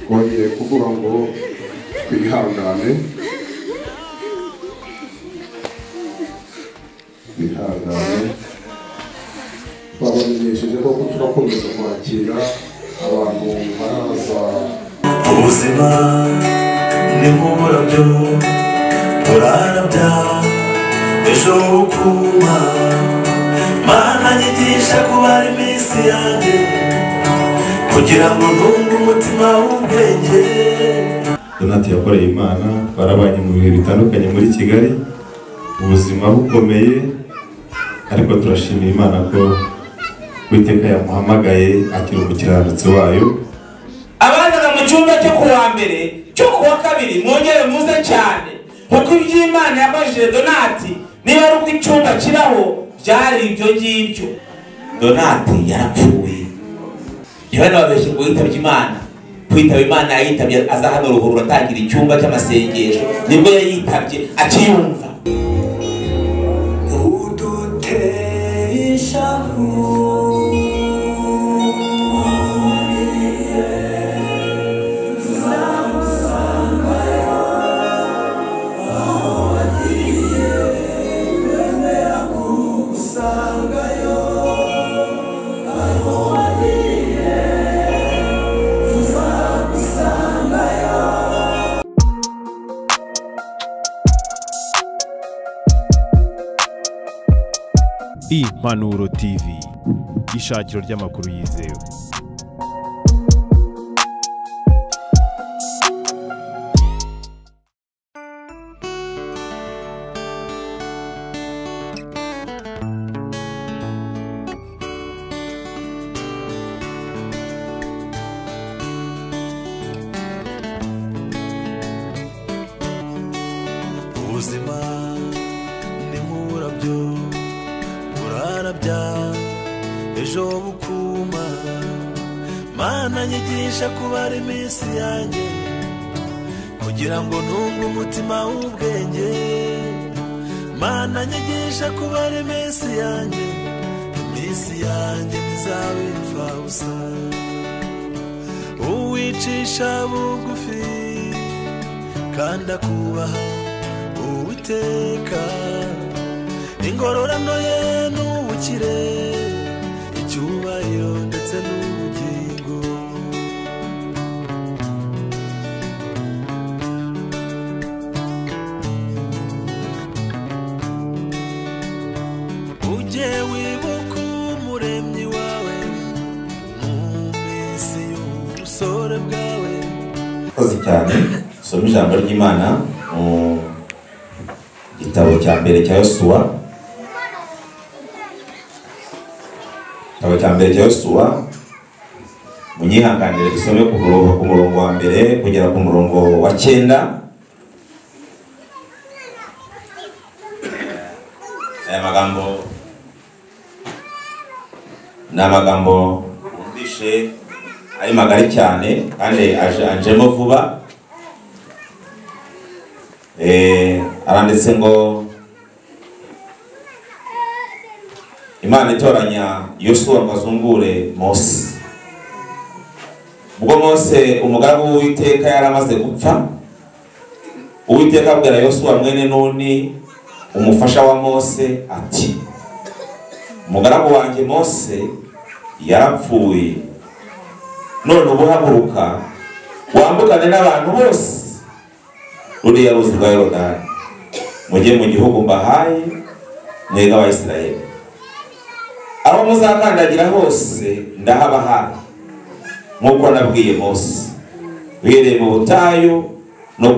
Kongeye kuvuga ngo twihangane twabamenyesheje ko turakomeza kwakira abantu baraza. Ubuzima ni nk'uburabyo burarabya ejo bukuma, Mana nyigisha kubara iminsi yanjye kugira ngo ntunge umutima w'ubwenge. Donati yakoreye Imana, barabanye mu bihe bitandukanye muri Kigali, ubuzima bukomeye, ariko turashimira Imana ko Uwiteka yamuhamagaye akiri umukiranutsi wayo. Abazaga mu cyumba cyo kuwa mbere cyo kuwa kabiri mwongere muze cyane, kuko iby'Imana yabajije Donati niba ari uko icyumba kiraho byari ibyo ngibyo. Donati yarapfuye, yewe nababeshye ngo yitabye Imana. Kwitaba Imana yitabye aza hano Ruhurura atangira icyumba cy'amasengesho, nibwo yayitabye akiyumva. Impanuro TV, ishakiro ry'amakuru yizewe. Ubuzima ni nk'uburabyo burarabya ejo bukuma, Mana nyigisha kubara iminsi yanjye kugira ngo ntunge umutima w'ubwenge. Mana nyigisha kubara iminsi yanjye ntizabe imfabusa. Uwicisha bugufi kandi akubaha Uwiteka, ingororano ye n'ubukire, icyubahiro ndetse n'ubugingo. Ujye wibuka umuremyi wawe mu minsi y'ubusore bwawe. Koze cyane soma ijambo ry'Imana mu gitabo cya mbere cya Yosuwa. Munyihanganire dusome ku murongo wa mbere kugera ku murongo wa 9. Aya magambo ni amagambo mwumvishe ari magari cyane kandi anjemo vuba. Aranditse ngo Imana itoranya Yosuwa ngo azungure Mose. Ubwo Mose umugaragu w'Uwiteka yaramaze gupfa, Uwiteka abwira Yosuwa mwene Nuni umufasha wa Mose ati, umugaragu wanjye Mose yarapfuye, none ubu haguruka wambukane n'abantu bose ruriya ruzi rwa Yorodani, mujye mu gihugu mbahaye mwebwe Abayisiraheli. Aho muzakandagira hose ndahabahaye nk'uko nabwiye Mose, uhereye mu butayu no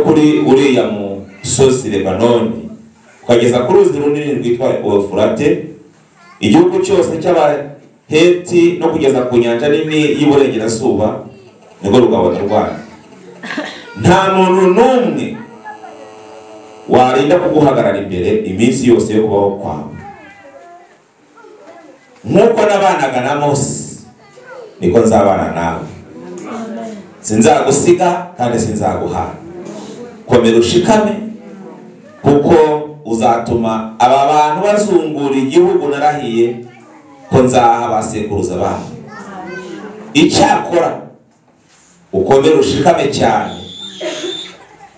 kuri uriya musozi Lebanoni ukageza ku ruzi runini rwitwa Efurate, igihugu cyose cy'Abaheti no kugeza ku nyanja nini y'Iburengerazuba, nibwo rugabana rwanyu. Nta muntu n'umwe warinda kuguhagarara imbere iminsi yose yo kubaho kwawe. Nk'uko nabanaga na Mose niko nzabana nawe. Sinzagusiga kandi sinzaguhana. Komera ushikame, kuko uzatuma aba bantu bazungura igihugu narahiye ko nzaha basekuruza babo. Icyakora ukomere ushikame cyane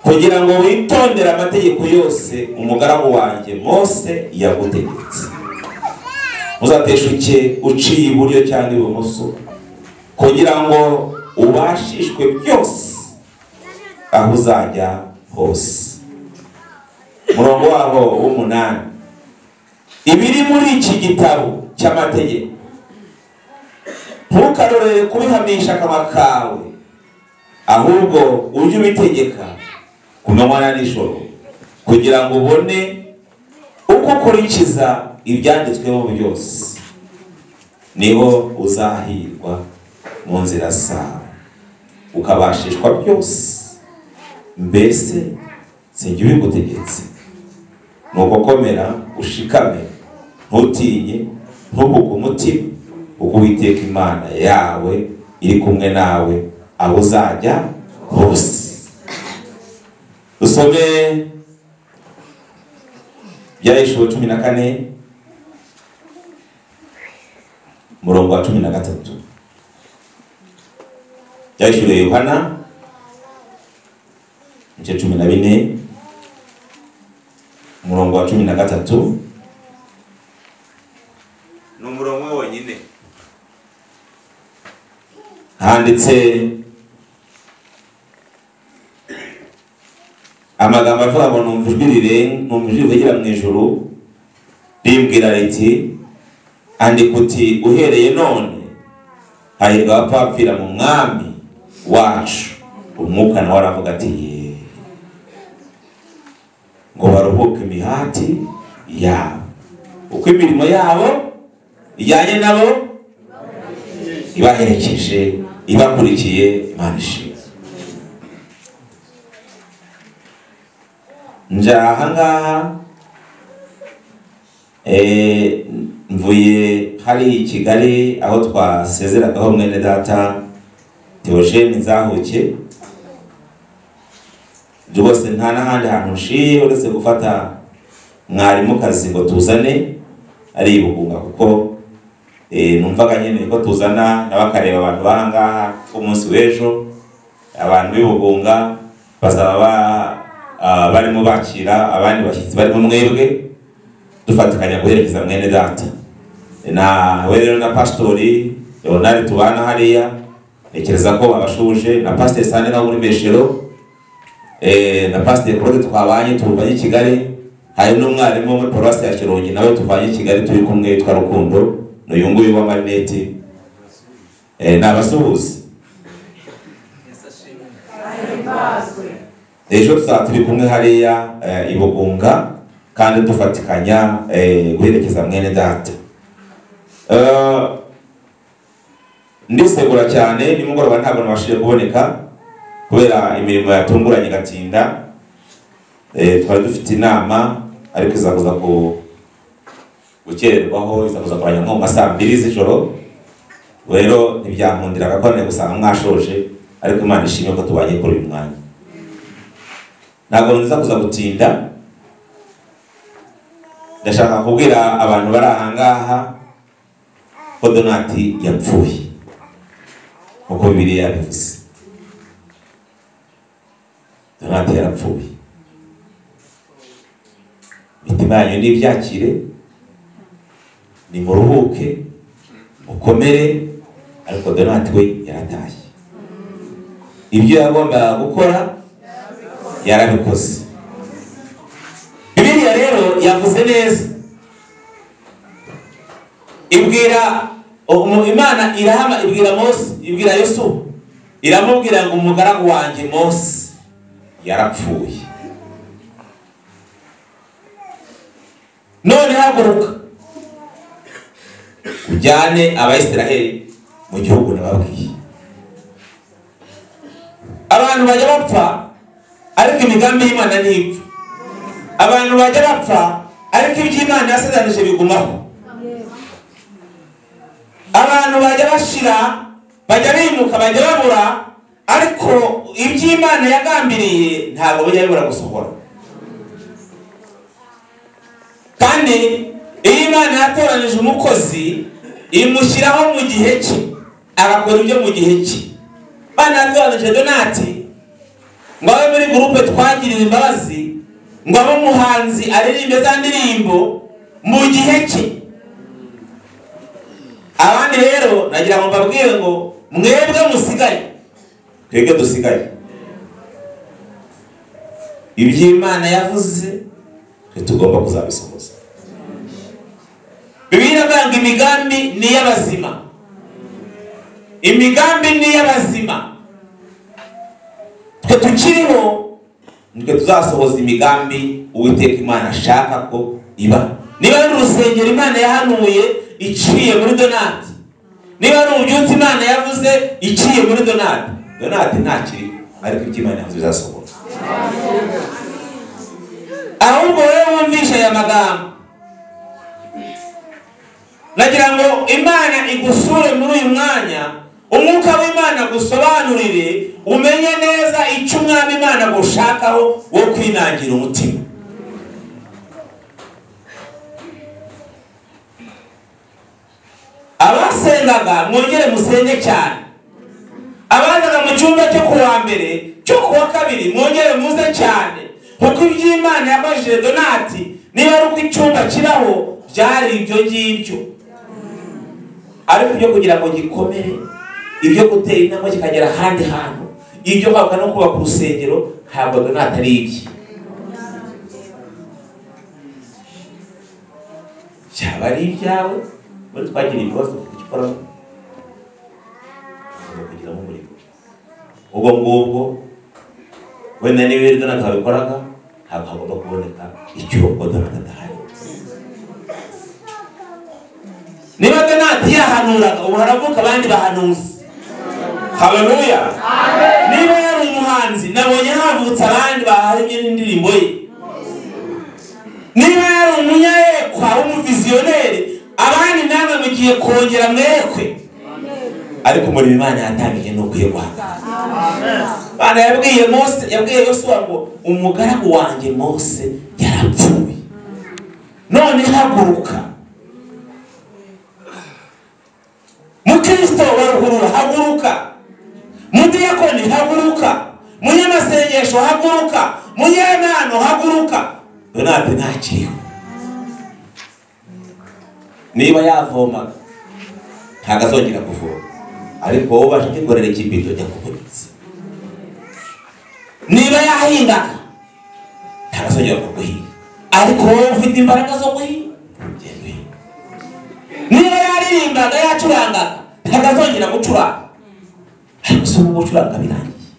kugira ngo witondere amategeko yose umugaragu wanjye Mose yagutegetse. Uzateshuke uciye iburyo cyangwa ibumoso kugira ngo ubashishwe byose aho uzajya hose. Murongo waho w'umunani. Ibiri muri iki gitabo cy'amategeko ntukarorere kubihamisha akanwa kawe, ahubwo ujye ubitegeka ku manywa na nijoro kugira ngo ubone uko ukurikiza ibyanditsweho byose, niho uzahirwa mu nzira zawe ukabashishwa byose. Mbese sinjye ubigutegetse? Nuko komera ushikame, ntutinye, ntuhuke umutima, kuko Uwiteka Imana yawe iri kumwe nawe aho uzajya hose. Dusome Ibyahishuriwe 14 murongo wa 13. Ibyahishuriwe Yohana igice 14 murongo wa 13. Ni umurongo wonyine handitse amagambo avuga ngo numva ijwi rivugira mu ijuru rimbwira riti, andika uti uhereye none hahirwa abapfapfira mu mwami wacu. Umwuka nawe aravuga ati ngo baruhuke imihati yabo, uko imirimo yabo ijyanye nabo ibaherekeje ibakurikiye. Imana ishimwe. Nja ahangaha mvuye hari i Kigali aho twasezeragaho mwene data Theogene Nzahuke. Rwose nta n'ahandi hantu nshiye uretse gufata mwarimu kazi ngo tuzane ari Ibugunga, kuko numvaga nyine ko tuzana n'abakareba abantu bahangaha ku munsi w'ejo. Abantu b'Ibugunga bazaba barimo bakira abandi bashyitsi barimo mwebwe, dufatikanya guherekeza mwene data na rero na pastori Leonard tubana hariya. Nekereza ko babashuje na pastor Sane na muri Meshero, na pastor Claude twabanye tuvanye i Kigali. Hari n'umwarimu muri Paroisse ya Kirongi nawe tuvanye i Kigali turi kumwe twa Rukundo n'uyu nguyu wa Marineti. Nabasuhuza. Ejo turi kumwe hariya Ibugunga kandi dufatikanya guherekeza mwene data. Ndisegura cyane nimugoroba ntabwo nabashije kuboneka kubera imirimo yatunguranye gatinda. Twari dufite inama ariko izakuza gukererwaho, izakuza kuranya nko mu saa 2 z'ijoro. Rero ntibyankundira gakone gusanga mwashoje, ariko Imana ishimye ko tubanye kuri uyu mwanya. Ntabwo nziza kuza gutinda. Ndashaka kubwira abantu bari ahangaha ko Donati yapfuye uko Bibiliya yabivuze. Donati yarapfuye. Imitima yanyu n'ibyakire, nimuruhuke mukomere, ariko Donati we yaratashye. Ibyo yagombaga gukora yarabikoze. Bibiliya rero yavuze neza, ibwira Imana irahama, ibwira Mose, ibwira Yosuwa, iramubwira ngo umugaragu wanjye Mose yarapfuye. None haguruka ujyane Abayisiraheli mu gihugu nababwiye. Abantu bajya bapfa ariko imigambi y'Imana ntipfa. Abantu bajya bapfa ariko iby'Imana yasezeranije bigumaho. Abantu bajya bashira bajya bimuka bajya babura, ariko iby'Imana yagambiriye ntabwo bajya bibura gusohora. Kandi iyo Imana yatoranije umukozi imushyiraho mu gihe cye, agakora ibyo mu gihe cye. Imana yatoranije Donati ngo abe muri gurupe twagirira imbabazi, ngo abe umuhanzi aririmbe za ndirimbo mu gihe cye. Abandi rero nagira ngo mbabwire ngo mwebwe musigaye, twebwe dusigaye, iby'Imana yavuze tugomba kuzabisohoza. Bibiliya ivuga ngo imigambi ni iy'abazima, imigambi ni iy'abazima. Twe tukiriho nitwe tuzasohoza imigambi Uwiteka Imana ashaka ko iba. Niba ari urusengero Imana yahanuye iciye muri Donati, niba ari ububyutse Imana yavuze iciye muri Donati, Donati ntakiri, ariko iby'Imana yavuze bizasohoza. Ahubwo rero wumvisha aya magambo, nagira ngo Imana igusure muri uyu mwanya, umwuka w'Imana gusobanurire, umenye neza icyo Umwami Imana gushakaho wo kwinangira umutima. Abasengaga mwongere musenge cyane, abazaga mu cyumba cyo kuwa mbere cyo kuwa kabiri mwongere muze cyane, kuko iby'Imana yabajije Donati niba ari uko icyumba kiraho byari ibyo ngibyo, ariko ibyo kugira ngo gikomere, ibyo gutera intambwe kikagera ahandi hantu, ibyo kwaka no kubaka urusengero ntabwo Donati ari ibye. Cyaba ari ibyawe muri twagira ibibazo kugikoramo kugira ngo muri ubwo ngubwo wenda niba Donati abikoraga ntabwo hagomba kuboneka icyo Donati adahari. Niba Donati yahanuraga ubu haravuka abandi bahanuzi. Haleluya. Niba yari umuhanzi nabonye havutse abandi baharimye n'indirimbo ye. Niba yari umunyayekwa w'umuvizioneri, abandi namwe mugiye kongera mwekwe. Ariko muri Imana yatangiye no kwegwaga. Bana yabwiye Mose, yabwiye Yosuwa ngo umugaragu wanjye Mose yarapfuye, none haguruka. Mukristo waruhurura haguruka, mudiyakoni haguruka, munyamasengesho haguruka, munyanano haguruka. Donati ntakiriho. Niba yavomaga ntabwo azongera kuvoma, ariko wowe ubasha kwikorera ikibido jya kuguritsa. Niba yahingaga ntabwo azongera kuguhinga, ariko wowe ufite imbaraga zo guhinga. Niba yaririmbaga yacurangaga ntabwo azongera gucuranga, ariko si ubu gucuranga birangiye.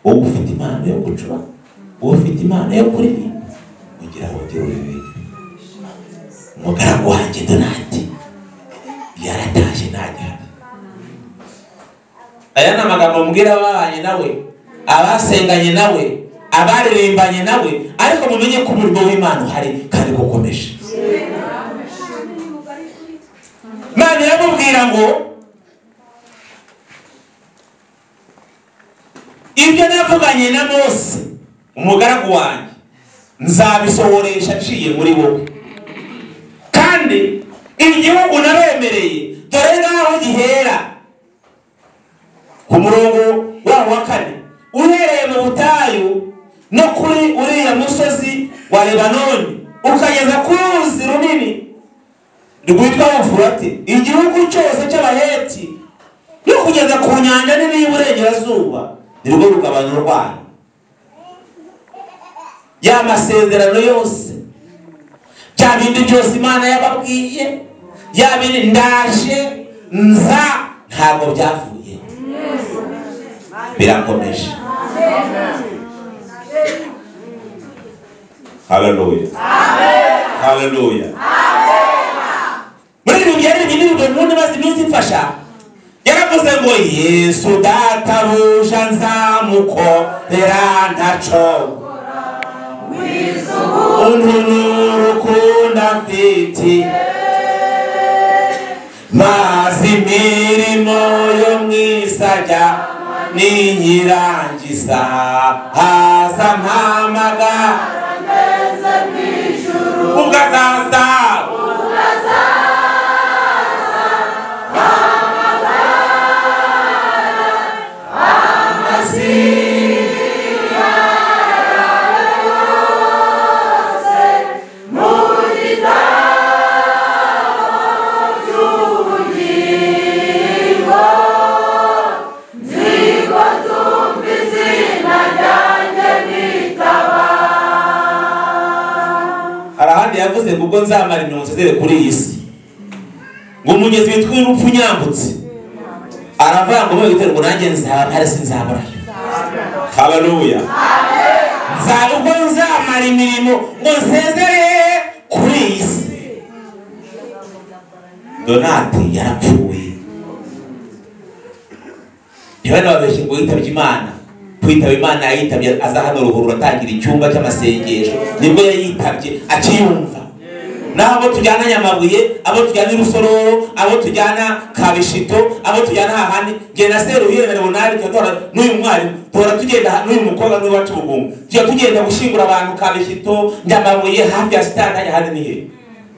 Wowe ufite impano yo gucuranga, wowe ufite impano yo kuririmba, ugira wongere uririmbe. Umugaragu wanjye Donati yaratashye ntajyana. Aya ni amagambo mbwira ababanye nawe, abasenganye nawe, abaririmbanye nawe, ariko mumenye ko umurimo w'Imana uhari kandi ukomeje. Imana yamubwira ngo ibyo navuganye na Mose umugaragu wanjye nzabisohoresha nciye muri wowe, kandi igihugu nabemereye dore ngaho gihera. Ku murongo waho wa 4, uhereye mu butayu no kuri uriya musozi wa Lebanoni ukageza ku ruzi runini rwitwa Ufurate, igihugu cyose cy'Abaheti no kugeza ku nyanja nini y'Uburengerazuba nirwo rugabano rwanyu. Ya masezerano yose, bya bindi byose Imana yababwiye, ya bindi ndaje nza ntabwo byavuye, birakomeje. Haleluya. Haleluya. Muri ibi byari ibintu umuntu maze iminsi mfasha yaravuze ngo Yesu databuja nzamukorera ntaco umuntu n'urukundo afite maze imirimo yo mwisajya ninyirangiza haza mpamagara ngeze mw'ijuru ugazaza yavuze ngo ubwo nzamara iminsi zere kuri iyi si ngo umugezi witwa urupfu nyambutse aravuga ngo mubitero ngo nanjye nzaba hari sinzaburayo. Haleluya. Nzaba ubwo nzamara imirimo ngo nsezere kuri iyi si. Donati yarapfuye ntibana babeshye ngo yitabye Imana. Kwitaba Imana yitabye aza hano ruhurura atangira icyumba cy'amasengesho nibwo yayitabye akiyumva. Nabo tujyana Nyamabuye, abo tujyana Rusororo, abo tujyana Kabishito, abo tujyana hahandi nge na Seruhire na Leonard kadora n'uyu mwari tora tugenda n'uyu mukobwa n'uyu wacu Bugungu tujya tugenda gushingura abantu Kabishito, Nyamabuye hafi ya stade hajya handi nihe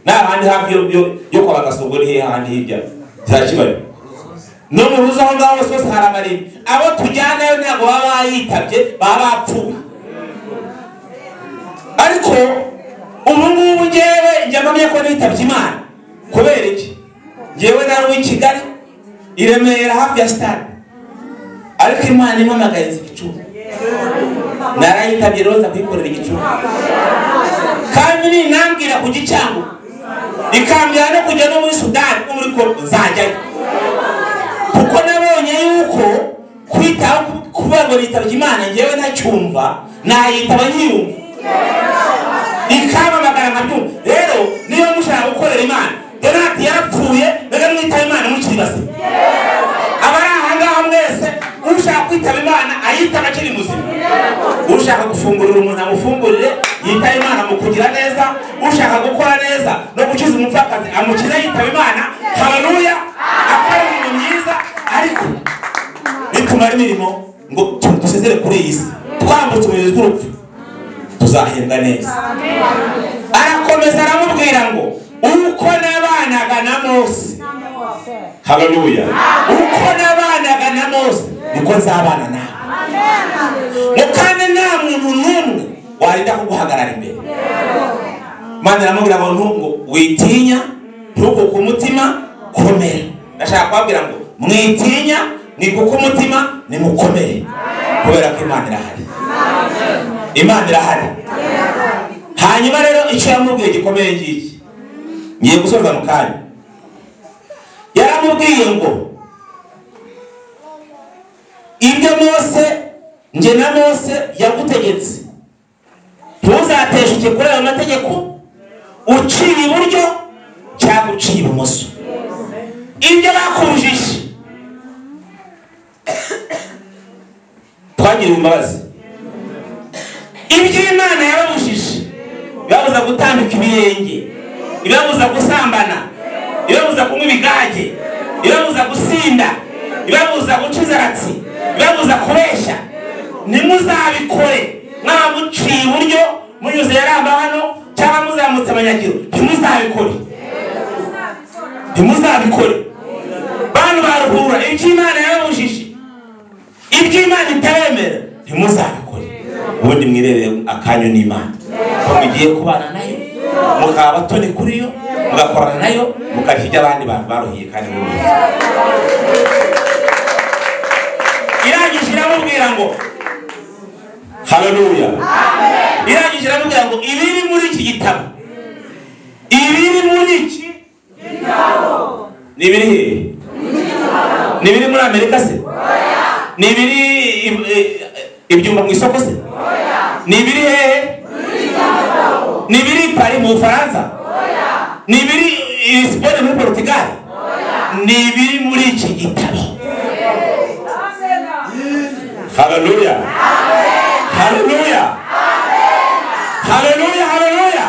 n'ahandi hafi yo kwa Bagasongo nihe handi hirya zakibari no mu ruzo aho ngaho hose hari amarembo. Abo tujyana yo ntabwo baba yitabye baba bapfuye. Ariko ubu ngubu ngewe njya mpamya ko nitabye Imana kubera iki? Ngewe nari uw'i Kigali i Remera hafi ya stade, ariko Imana impamagaye nzi Gicumbi. Narayitabye rero nza kuyikorera Gicumbi, kandi ninambwira ku Gicango ikambwira no kujya no muri Sudani no muri Kongo nzajyayo, kuko nabonye yuko kwitaho kuvuga ngo nitabye Imana ngewe ntacyumva nayitaba nyiyumva ikamamagara nkabyumva. Rero niyo mushaka gukorera Imana, Donati yarapfuye mbega mwitaba Imana mukiri bazima. Abari aha ngaha mwese ushaka kwitaba Imana ayitaba akiri muzima. Ushaka gufungurira umuntu amufungurire yitaba Imana mu kugira neza. Ushaka gukora neza no gukiza umupfakazi amukiza yitaba Imana. Haleluya. Akora ibintu myiza, ariko nitumara imirimo ngo dusezere kuri iyi si twambutse ubuyobozi bw'urupfu tuzahembwa neza. Arakomeza aramubwira ngo uko nabanaga na Mose, haleluya, uko nabanaga na Mose niko nzabana nawe. Kandi nta muntu n'umwe warinda kuguhagarara imbere. Imana iramubwira ngo witinya ntukuke umutima, komera. Ndashaka kubabwira ngo mwitinya mwikuke umutima nimukomere, kubera ko Imana irahari. Imana irahari. Hanyuma rero icyo yamubwiye gikomeye ngiki ngiye gusoza mu kanya. Yaramubwiye ngo ibyo Mose nge na Mose yagutegetse ntuzateshuke kuri ayo mategeko uciye iburyo cyangwa uciye ibumoso. Ibyo bakujije twagiriwe imbabazi. Ibyo Imana yababujije bibabuza gutambika ibirenge, bibabuza gusambana, bibabuza kunywa ibigage, bibabuza gusinda, bibabuza guca inzaratsi, bibabuza kubeshya, ntimuzabikore. Mwaba muciye iburyo munyuze Yaramba hano cyangwa muzamutse Amanyagiro, ntimuzabikore, ntimuzabikore. Bantu baruhura ibyo Imana yababujije, ibyo Imana itabemera ntimuzabikore. Ubundi mwirere akanyu n'Imana ko mugiye kubana nayo, mukaba batoni kuri yo, mugakorana nayo, mukakijya abandi bantu baruhiye kandi muri irangije iramubwira ngo haleluya. Irangije iramubwira ngo ibiri muri iki gitabo, ibiri muri iki gitabo ni biri hehe? Ni biri muri Amerika se? Ni biri ibyumba mu isoko se? Ni biri hehe? Ni biri Paris mu Faransa? Ni biri Spain muri Portugal? Ni biri muri iki gitabo. Haleluya. Haleluya. Haleluya. Haleluya.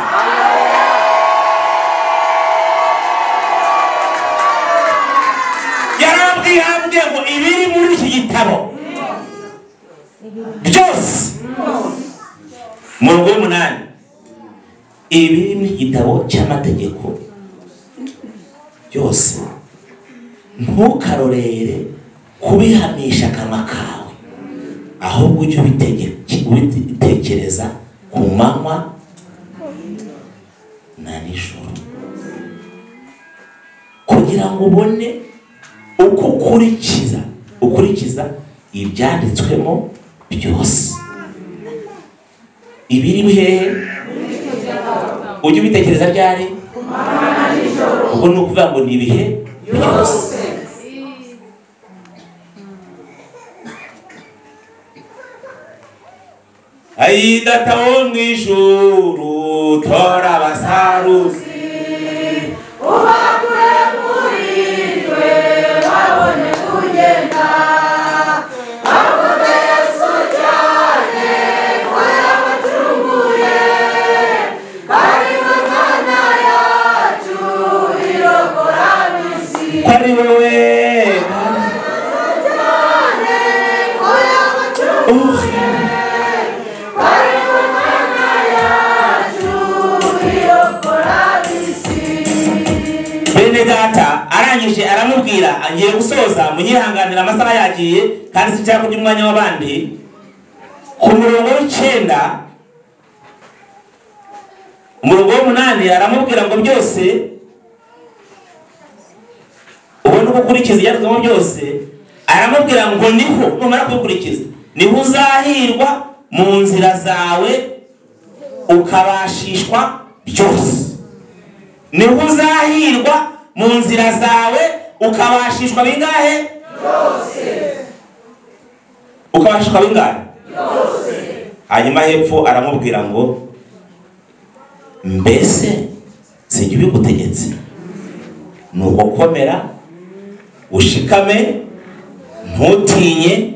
gitabo byose. Umurongo w'umunani, ibiri mu gitabo cy'amategeko byose ntukarorere kubihamisha akanwa kawe, ahubwo ujye ubitekereza ku manywa na nijoro, kugira ngo ubone uko ukurikiza ibyanditswemo byose. Ibiri hehe? Ujye ubitekereza ryari? Ubwo ni ukuvuga ngo ni ibihe byose. Ayi data wo mu ijuru, tora abasaruzi ubakure muri twe babone kugenda, bavuge Yesu cyane ko yabacunguye, ari we Mana yacu irokora ab'isi, ko ari wowe cyane ko yabacunguye. Bene data arangije aramubwira, agiye gusoza, munyihanganira amasaha yagiye kandi sinshaka kurya umwanya w'abandi. Ku murongo w'9, umurongo w'8 aramubwira ngo byose ubone gukurikiza ibyanditswemo byose. Aramubwira ngo niho numara kubikurikiza niho uzahirwa mu nzira zawe ukabashishwa byose. Niho uzahirwa mu nzira zawe ukabashishwa bingahe? Byose. Ukabashishwa bingahe? Byose. Hanyuma hepfo aramubwira ngo mbese sinjye ubigutegetse, nuko komera ushikame ntutinye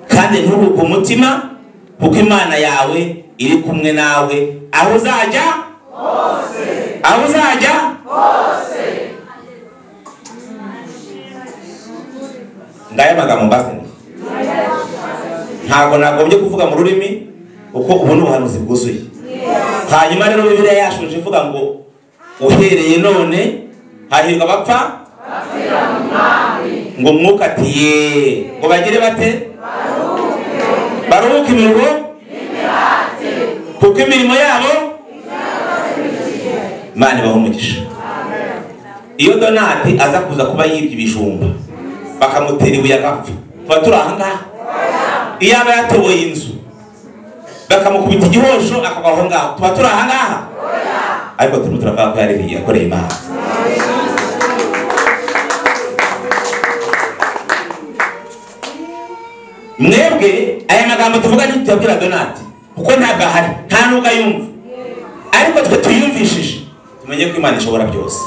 kandi ntuhuke umutima, kuko Imana yawe iri kumwe nawe aho uzajya hose. Aho uzajya hose. Ngaya magambo mbazanye, ntabwo nagombye kuvuga mu rurimi kuko ubu ni ubuhanuzi bwuzuye. Hanyuma rero Bibiliya yashuje ivuga ngo uhereye none hahirwa abapfa ngo Mwuka atiye ngo bagire bate? Baruhuke imirimo kuko imirimo yabo Imana ibaha umugisha. Iyo Donati aza kuza kuba yibye ibijumba bakamutera ibuye agapfa, tuba turi aha ngaha? Iyo aba yatoboye inzu bakamukubita igihosho akagwa aho ngaho, tuba turi aha ngaha? Ariko turimo turavuga ko yakoreye Imana. Mwebwe aya magambo tuvuga ni tuyabwira Donati kuko ntabwo ahari, nta nubwo ayumva, ariko twe tuyumvishije tumenye ko Imana ishobora byose.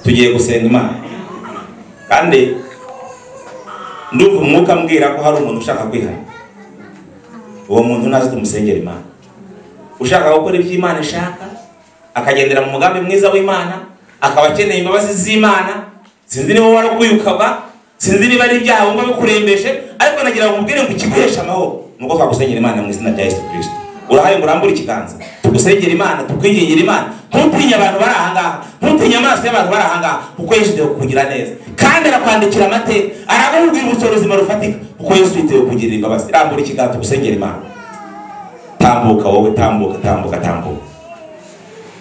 Tugiye gusenga Imana kandi ndumva umwuka ambwira ko hari umuntu ushaka kwihana. Uwo muntu naze tumusengera Imana, ushaka gukora ibyo Imana ishaka, akagendera mu mugambi mwiza w'Imana, akaba akeneye imbabazi z'Imana. Sinzi niba warakuyukaga, sinzi niba ari ibyaha wumva bikurembeshe, ariko nagira ngo mubwire ngo ikiguhesha amahoro nuko twagusengera Imana mu izina rya Yesu Kristo. Urahaye ngo urambure ikiganza tugusengera Imana, tukwingingira Imana. Ntutinye abantu bari aha ngaha, ntutinye amaso y'abantu bari aha ngaha, kuko Yesu yiteguye kukugira neza kandi arakwandikira amateka, araguha urwibutso ruzima rufatika, kuko Yesu yiteguye kukugirira imbabazi. Rambura ikiganza tugusengera Imana. Tambuka wowe, tambuka.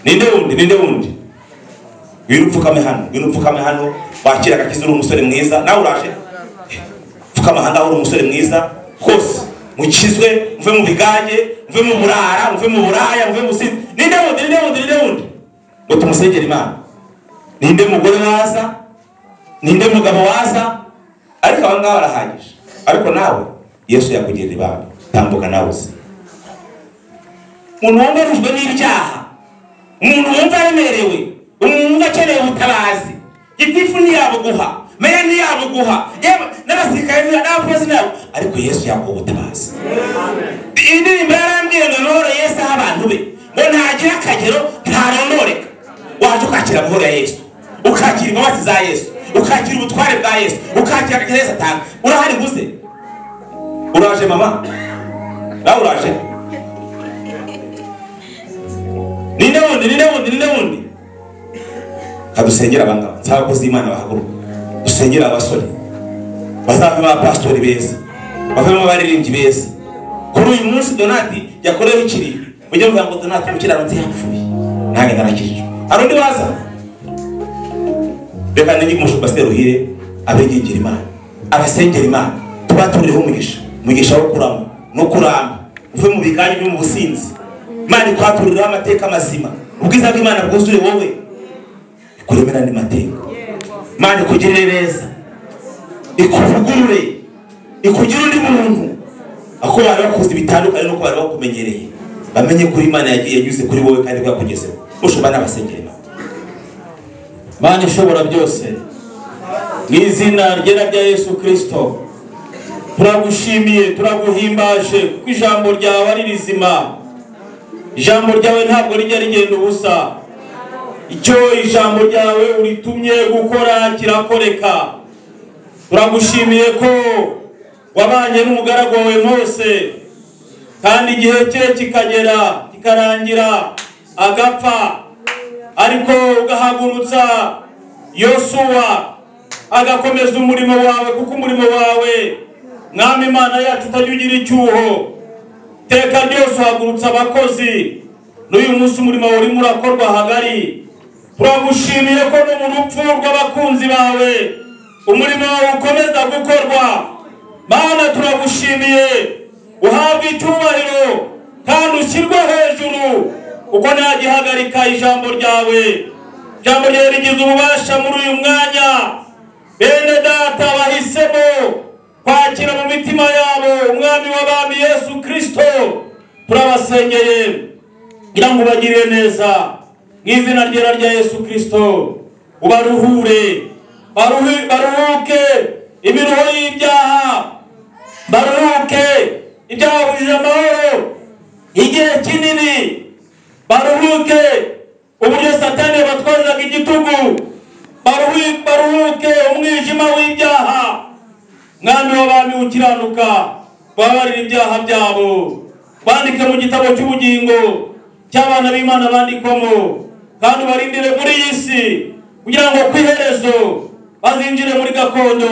Ninde wundi? Ngwino upfukame hano, wakira agakiza. Uri umusore mwiza, nawe uraje pfukama aha ngaha, uri umusore mwiza rwose, mukizwe, muve mu bigage, muve mu burara, muve mu buraya, muve mu sinzi. Ninde wundi ngo tumusengere Imana? Ninde mugore waza? Ninde mugabo waza? Ariko aba ngaba barahagije. Ariko nawe Yesu yakugirira ibanga, tambuka nawe uzi. Umuntu wumva n'ibyaha, umuntu wumva aremerewe, umuntu wumva akeneye ubutabazi, gitifu ntiyabuguha, meya ntiyabuguha, n'abasirikare n'abapolisi nabo, ariko Yesu yaguha ubutabazi. Indirimbo yarambwiye ngo amahoro Yesu aha abantu be, ngo ntagira akagero ntarondoreka. Waje ukakira amahoro ya Yesu, ukakira imbabazi za Yesu, ukakira ubutware bwa Yesu, ukakira Yesu atanga. Urahari guze? Uraje mama? Nawe uraje? Ninde wundi? Kadusengera abangaba. Nsaba ko z'Imana bahaguruka. Dusengera abasore. Bazavemo abapastori beza. Bavemo abaririmbyi beza. Kuri uyu munsi Donati yakorewe ikiri. Mujye muvuga ngo Donati umukiranutsi yapfuye. Nange narakijije. Arundi waza? Reka nigi umushumba Seruhire abegegera Imana. Abasengera Imana. Tubaturireho umugisha wo kurama no kuramba. Uve mu biganye byo mu businzi. Imana ikwaturira amateka mazima. Ubwiza bw'Imana bwuzuye wowe. Kuremera ni mateka. Imana ikugirire neza. Ikuvugurure. Ikugira undi muntu. Ako bari bakuze bitandukanye no bari bakumenyereye. Bamenye kuri Imana yagiye yanyuze kuri wowe kandi bwakugezeho. Ushobora n'abasengera Imana. Imana ishobora byose. Mu izina ryera rya Yesu Kristo. Turagushimiye, turaguhimbaje kuko ijambo ryawe ari rizima. Ijambo ryawe ntabwo rijya rigenda ubusa. Icyo ijambo ryawe uritumye gukora kirakoreka. Turagushimiye ko wabanye n'umugaragu wawe Mose, kandi igihe cye kikagera kikarangira agapfa, ariko ugahagurutsa Yosuwa agakomeza umurimo wawe, kuko umurimo wawe Mwami Imana yacu utajya ugira icyuho. Teka ryose uhagurutsa abakozi, n'uyu munsi umurimo wawe urimo urakorwa hagari. Turagushimiye ko no mu rupfu rw'abakunzi bawe umurimo wawe ukomeza gukorwa. Mana turagushimiye, uhabwe icyubahiro kandi ushyirwe hejuru, kuko ntagihagarika ijambo ryawe. Ijambo ryawe rigize ububasha muri uyu mwanya. Bene data bahisemo kwakira mu mitima yabo umwami w'abami Yesu Kristo, turabasengeye kugira ngo ubagirire neza. Mu izina ryera rya Yesu Kristo ubaruhure, baruhuke imiruho y'ibyaha, baruhuke ibyabujije amahoro igihe kinini, baruhuke uburyo Satani batwazaga igitugu, baruhuke umwijima w'ibyaha. Mwami w'abami ukiranuka, babarira ibyaha byabo, bandike mu gitabo cy'ubugingo cy'abana b'Imana bandikwamo, kandi ubarindire muri iyi si kugira ngo ku iherezo bazinjire muri gakondo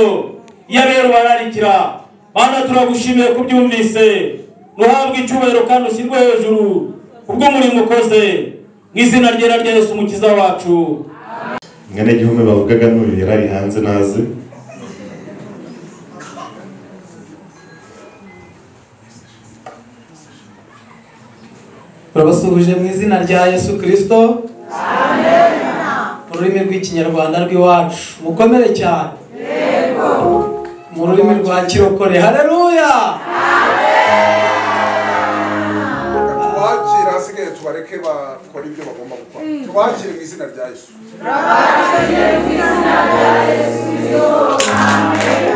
y'abera bararikira. Mana turagushimiye kubyumvise, nuhabwe icyubahiro kandi ushyirwe hejuru kubw'umurimo ukoze, mu izina ryera rya Yesu umukiza wacu. Ngane gihome bavugaga n'uyu yarari hanze naze. Turabasuhuje mu izina rya Yesu Kristo. Amen. Mu rurimi rw'ikinyarwanda rw'iwacu mukomere cyane. Yego. Mu rurimi rwa kirokore haleluya. Amen. Twakira hasigaye tubareke bakora ibyo bagomba gukora. Twakire mu izina rya Yesu. Twakire mu izina rya Yesu. Amen.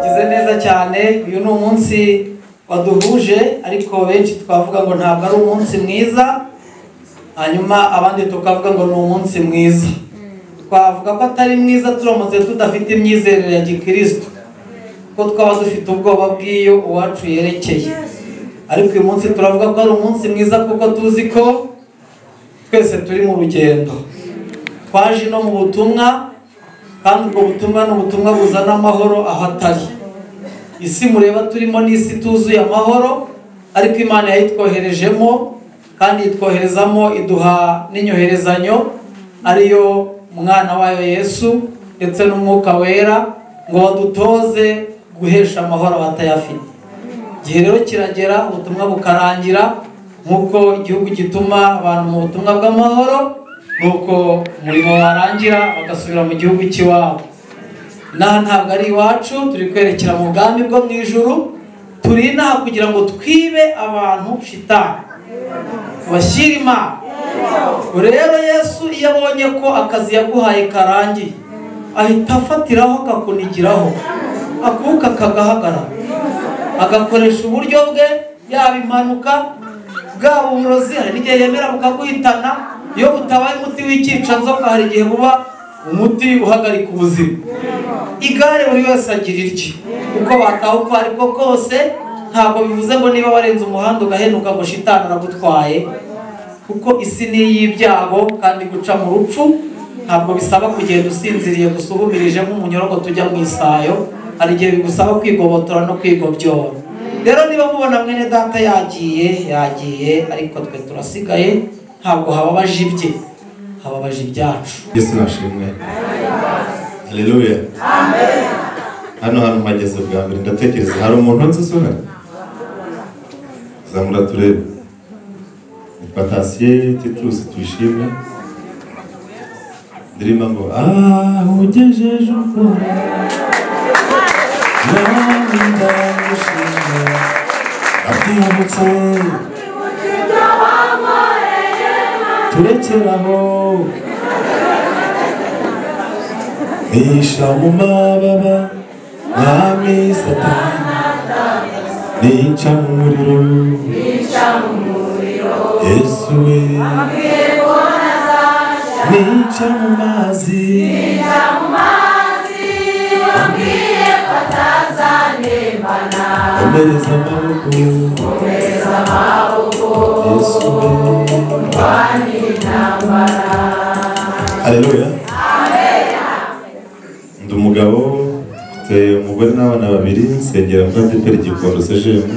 Gize neza cyane, uyu ni umunsi waduhuje, ariko benshi twavuga ngo ntabwo ari umunsi mwiza, hanyuma abandi tukavuga ngo ni umunsi mwiza. Twavuga ko atari mwiza turamutse tudafite imyizerere ya gikristo, ko twaba dufite ubwoba bw'iyo uwacu yerekeye. Ariko uyu munsi turavuga ko ari umunsi mwiza kuko tuzi ko twese turi mu rugendo. Twaje no mu butumwa, kandi ubwo butumwa ni ubutumwa buzana amahoro aho atari. Isi mureba turimo ni isi tuzuye amahoro, ariko Imana yayitwoherejemo, kandi yitwoherezamo iduha n'inyoherezanyo, ariyo umwana wayo Yesu ndetse n'umwuka wera, ngo badutoze guhesha amahoro abatayafite. Igihe rero kiragera ubutumwa bukarangira, nk'uko igihugu gituma abantu mu butumwa bw'amahoro, nuko umurimo warangira bagasubira mu gihugu cy'iwabo. Naha ntabwo ari iwacu, turi kwerekera mu bwami bwo mu ijuru. Turi inaha kugira ngo twibe abantu shitani, bashyire Imana. Rero Yesu iyo abonye ko akazi yaguhaye karangiye, ahita afatiraho akakunigiraho, akuka kagahagarara, agakoresha uburyo bwe, yaba impanuka, bwaba uburozi, hari n'igihe yemera bukaguhitana. Iyo butabaye umuti w'ikica nzoka, hari igihe buba umuti uhagarika ubuzima. Igare buri wese agira irye uko bataha uko ariko kose, ntabwo bivuze ngo niba warenze umuhanda ugahenuka ngo shitani aragutwaye, kuko isi ni iy'ibyago kandi guca mu rupfu ntabwo bisaba kugenda usinziriye gusa uhumirije nk'umunyorogo tujya mu isayo, hari igihe bigusaba kwigobotora no kwigobyora. Rero niba mubona mwene data yagiye ariko twe turasigaye, ntabwo hababaje ibye, hababaje ibyacu. Yesu nashimwe. Haleluya. Amen. Hano hantu mpageze bwa mbere ndatekereza hari umuntu nzi usura. Zamura turebe. Patasiye Titus twishimye. Ndirimba ngo ugejeje ukora. Nanda gushimira. Atiyabutse. Turekeraho. Nisha mu mababa Mwami Satani, nica mu muriro Yesu we, nica mu mazi wambwiye ko atazanembana, omereza amaboko Yesu we, ndwanya intambara. Haleluya. Ndi umugabo mfite umugore n'abana babiri, nsengera muri ADEPR Gikondo CGM.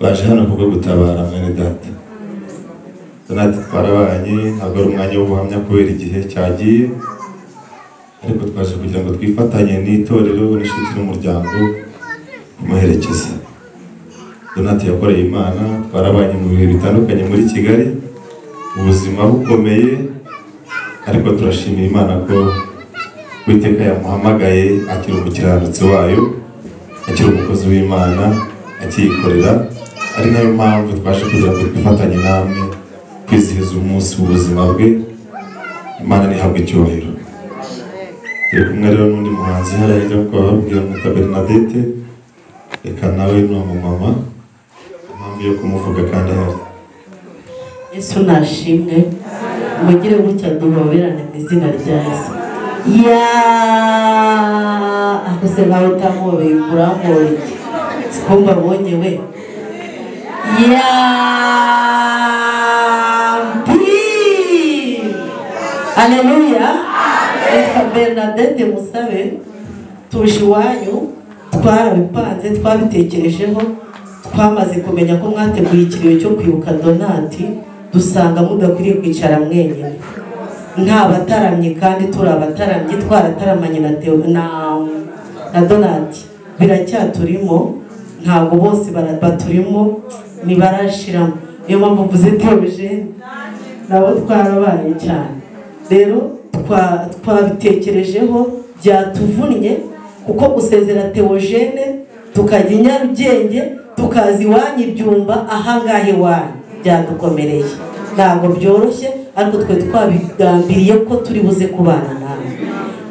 Baje hano kubwo gutabara mwene data Donati twarabanye, ntabwo ari umwanya w'ubuhamya kubera igihe cyagiye, ariko twaje kugira ngo twifatanye n'itorero n'inshuti n'umuryango kumuherekeza. Donati yakoreye Imana, twarabanye mu bihe bitandukanye muri Kigali, ubuzima bukomeye, ariko turashimira Imana ko Uwiteka yamuhamagaye akiri umukiranutsi wayo, akiri umukozi w'Imana, akiyikorera. Ari nayo mpamvu twaje kugira ngo twifatanye namwe kwizihiza umunsi w'ubuzima bwe. Imana nihabwe icyubahiro. Turi kumwe rero n'undi muhanzi hariya ajya kubabwira mwita Bernadette, reka nawe ni umumama, impamvu yo kumuvuga kandi ahari. Yesu nashimwe, mugire gutya duhoberane mu izina rya Yesu. Akose nawe utamubeye uramubeye sikumva abonye we. Haleluya. Reka Bernadette Musabe, tuje iwanyu, twarabipanze, twabitekerejeho, twamaze kumenya ko mwateguye ikiriyo cyo kwibuka Donati, dusanga mudakwiriye kwicara mwenyine. Nta bataramye kandi turi abataramye, twarataramanye na Donati, biracyaturimo, ntabwo bose baturimo, nibarashiramo. Niyo mpamvu mvuze Theogene nabo twarabaye cyane. Rero twabitekerejeho, byatuvunnye kuko gusezera Theogene tukajya i Nyarugenge tukaza iwanyu Ibyumba, ahangaha iwanyu byadukomereye, ntabwo byoroshye, ariko twe twabigambiriye ko turi buze kubana nawe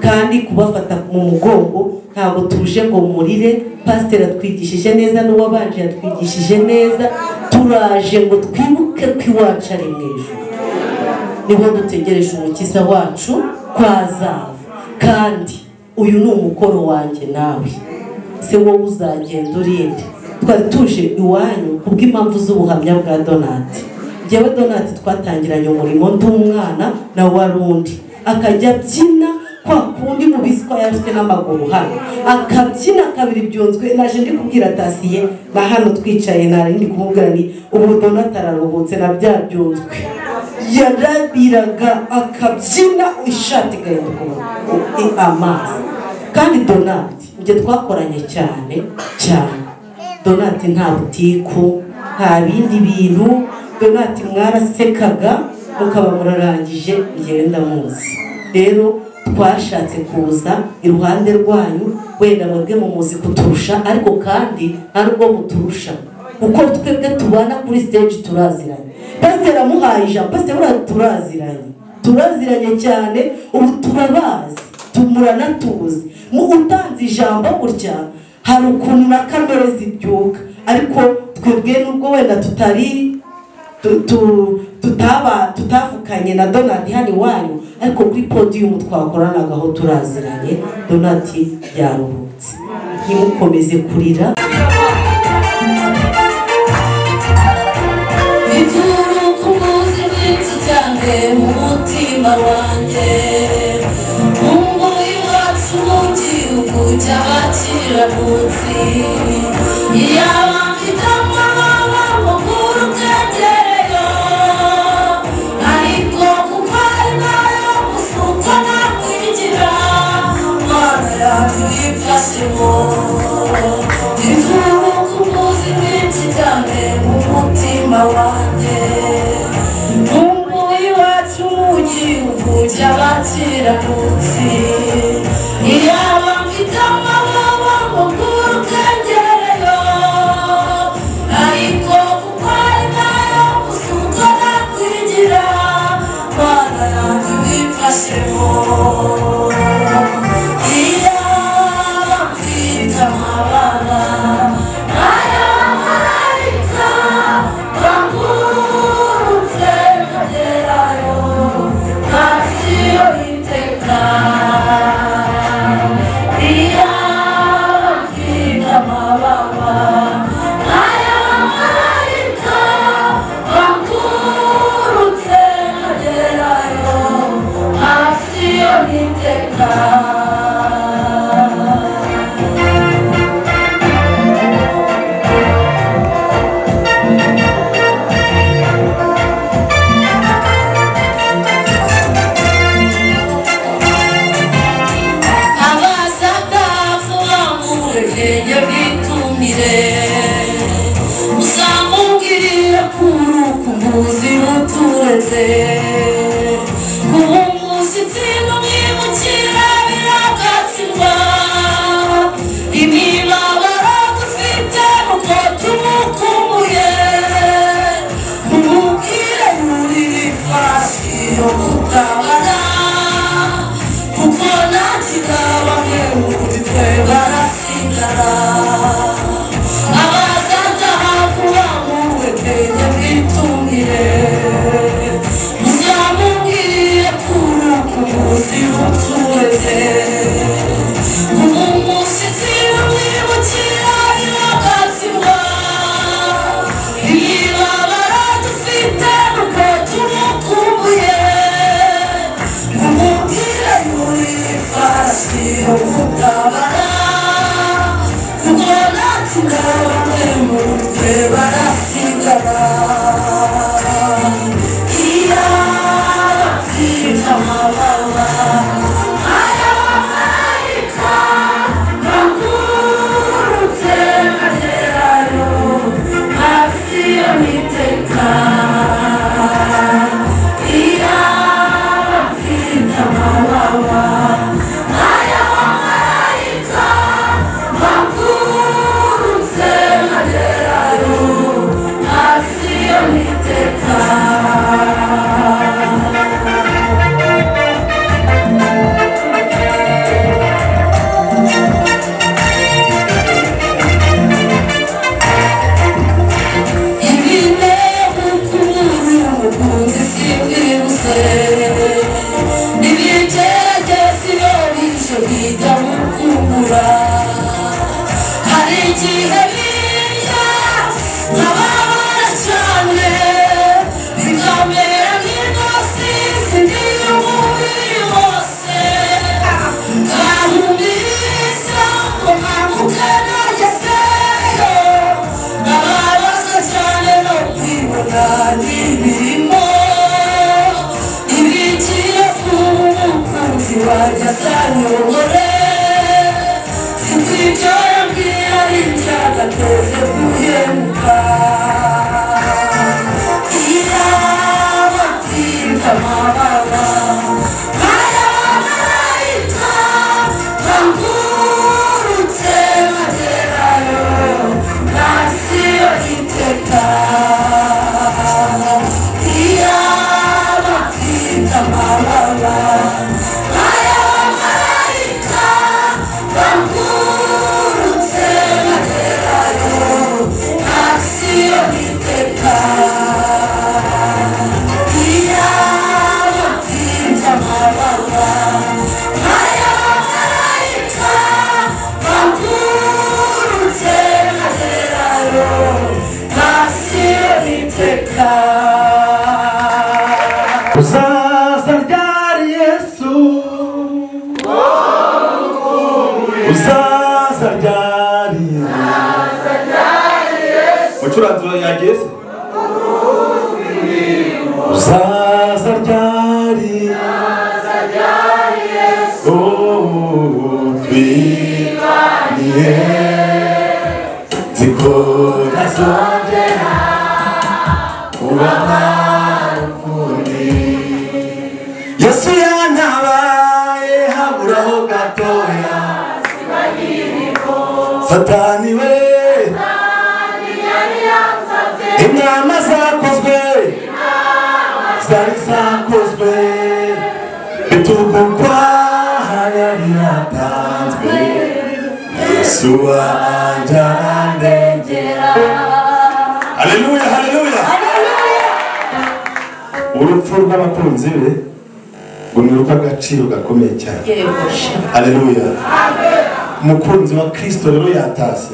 kandi kubafata mu mugongo. Ntabwo tuje ngo murire, pasiteri atwigishije neza, n'uwabanje yatwigishije neza, turaje ngo twibuke ko iwacu ari mu ijuru, niho dutegereje umukiza wacu kwazava. Kandi uyu ni umukoro wanjye nawe, se wowe uzagenda urinde. Twari tuje iwanyu kubw'impamvu z'ubuhamya bwa Donati. Njyewe Donati twatangiranye umurimo ndi umwana na warundi, akajya abyina kwa kundi mu biswa yafite n'amaguru hano, akabyina kabiri byunzwe. Naje ndi kubwira Tasiye na hano twicaye, nari ndi kumubwira ni ubu Donati araruhutse na bya byunzwe. Yarabiraga akabyina ishati gahinduka amazi. Kandi Donati njye twakoranye cyane cyane. Donati nta butiku, nta bindi bintu. Donati mwarasekaga mukaba murarangije ngenda muzi. Rero twashatse kuza iruhande rwanyu, wenda mwebwe mumuzi kuturusha, ariko kandi ntabwo muturusha kuko twebwe tubana kuri stage turaziranye. Pasiteri amuhaye ijambo, pasiteri turaziranye cyane, ubu turabazi, tumuranatuzi. Mu utanze ijambo gutya hari ukuntu na kamere zibyuka, ariko twebwe nubwo wenda tutavukanye na Donati hano iwanyu, ariko kuri podium twakoranagaho turaziranye Donati yaruhutse ntimukomeze kurira umutima wanjye mungu iwacu mu gihugu cy'abakiranutsi iyaba mfite amababa mukuru bwegereyo ariko kuko ari nayo musuka nakwigira mana yacu yifashemo imvura ku muzi mwinshi cyane mu mutima wanjye cy'abakiranutsi iyaba mfite amababa mukuru bwegereyo ariko kuko ari nayo musuka nakwigira mana yanjye wifashemo iyaba mfite amababa n'ay'amarayika bangurutse nkagerayo Sinzi icyo yambwira ari icyaka iteka uzaza ryari Yesu uzaza ryari mucuranzi yageze uzaza ryari twibaniye ziko ntazongera kubana ukundi Yesu yantabaye haburaho gatoya Satani we inama zakozwe zari zakozwe bitukukwa yari yatanzwe Yesu anjarandengera Haleluya haleluya urupfu rw'abakunzi be ngo ni urw'agaciro gakomeye cyane haleluya umukunzi wa Kristo rero yatase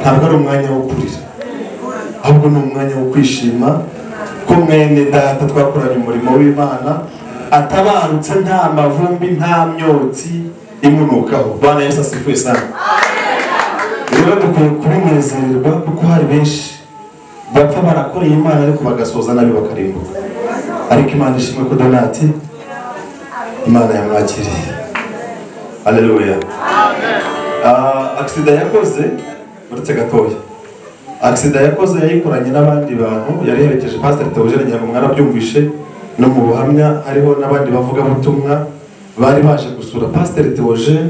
ntabwo ari umwanya wo kurira ahubwo ni umwanya wo kwishima ko mwene data twakoranye umurimo w'Imana atabarutse nta mavumbi nta myotsi imunukaho Bwana Yesu asifiwe sana rero dukwiye kubinezererwa kuko hari benshi bapfa barakoreye Imana ariko bagasoza nabi bakarimbuka ariko Imana ishimwe ko Donati Imana yamwakiriye haleluya accident yakoze uretse gatoya accident yakoze yayikoranye n'abandi bantu yari herekeje Pastor Theogene Nyamwara byumvishe no mu buhamya hariho n'abandi bavuga butumwa bari baje gusura Pastor Theogene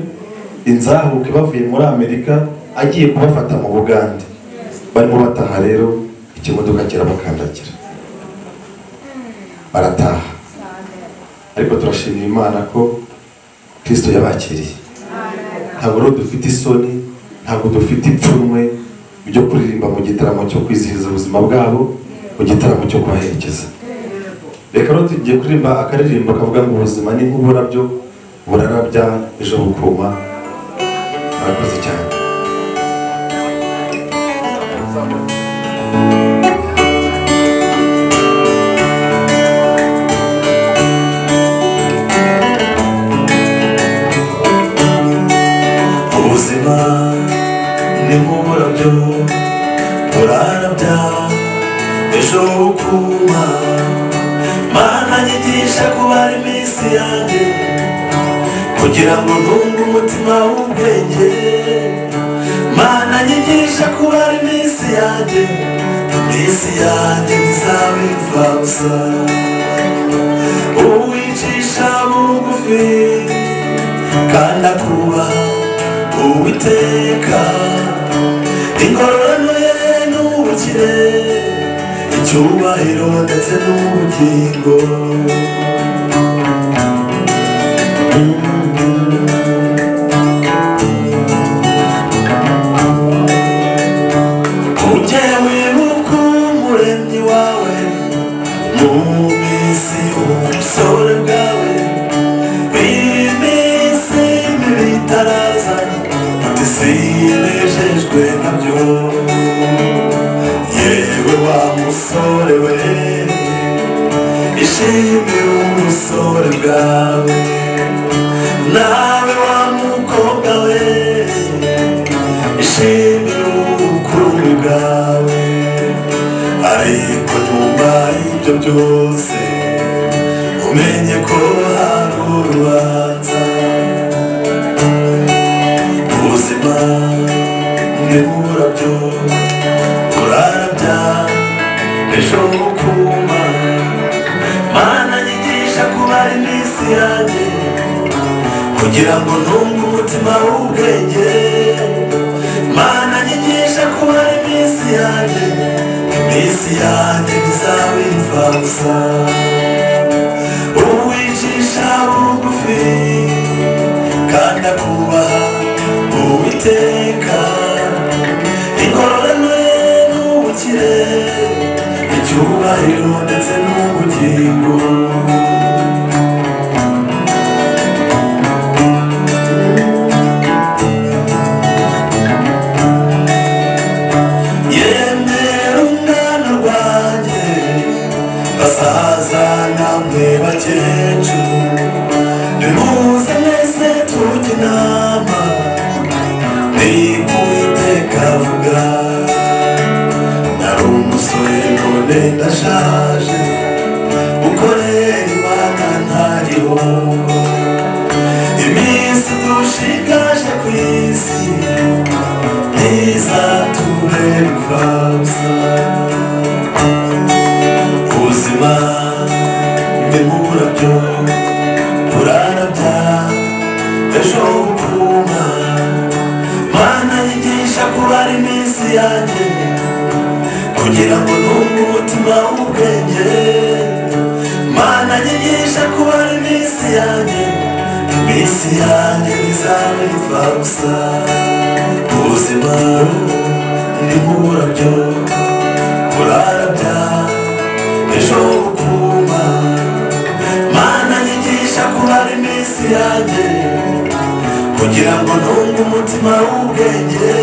inzahuke bavuye muri Amerika agiye kubafata mu Bugande barimo bataha rero ikimodoka kirabakandagira barataha ariko turashimira Imana ko Kristo yabakiriye ntabwo rero dufite isoni ntabwo dufite ipfunwe byo kuririmba mu gitaramo cyo kwizihiza ubuzima bwabo mu gitaramo cyo kubaherekeza reka rero tugiye kuririmba akaririmbo kavuga ngo ubuzima ni nk'uburabyo burarabya ejo bukuma murakoze cyane ubuzima ni nk'uburabyo burarabya ejo bukuma Mana nyigisha kubara iminsi yanjye kugira ngo ntunge umutima w'ubwenge Mana nyigisha kubara iminsi yanjye ntizabe imfabusa uwicisha bugufi kandi akubaha Uwiteka ingororano ye n'ubukire icyubahiro ndetse n'ubugingo ujye wibuka umuremyi wawe mu minsi y'ubusore bwawe iminsi mibi itaraza sinejejwe nabyo yewe wa musore we ishimire ubusore bwawe nawe wa mukobwa we ishimire ubukuru bwawe ariko nyuma y'ibyo byose umenye ko hari urubanza ubuzima ni nk'uburabyo burarabya ejo bukuma Mana nyigisha kubara iminsi yanjye kugira ngo ntunge umutima w'ubwenge Mana nyigisha kubara iminsi yanjye ntizabe imfabusa uwicisha bugufi kandi akubaha Uwiteka ingororano ye n'ubukire icyubahiro ndetse n'ubugingo yemera umwana rwanjye iminsi dushigaje ku isi ntizatubere imfabusa. Ubuzima ni nk'uburabyo burarabya ejo bukuma. Mana nyigisha kubara iminsi yanjye kugira ngo numve umutima w'ubwenge. Mana nyigisha kubara iminsi yanjye, iminsi yanjye ntizaba imfabusa. Ubuzima ni nk'uburabyo burarabya ejo bukuma. Mana nyigisha kubara iminsi yanjye kugira ngo numve umutima w'ubwenge.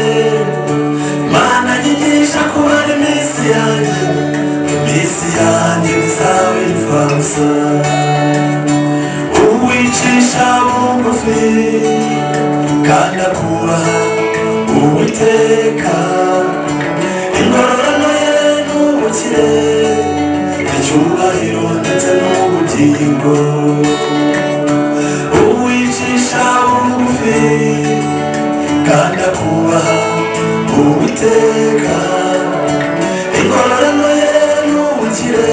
Mana nyigisha kubara iminsi yanjye, iminsi yanjye ntizaba imfabusa. Uwicisha bugufi kandi akubaha Uwiteka, ingororano ye n'ubukire, icyubahiro ndetse n'ubugingo. Uwicisha bugufi kandi akubaha Uwiteka, ingororano ye n'ubukire,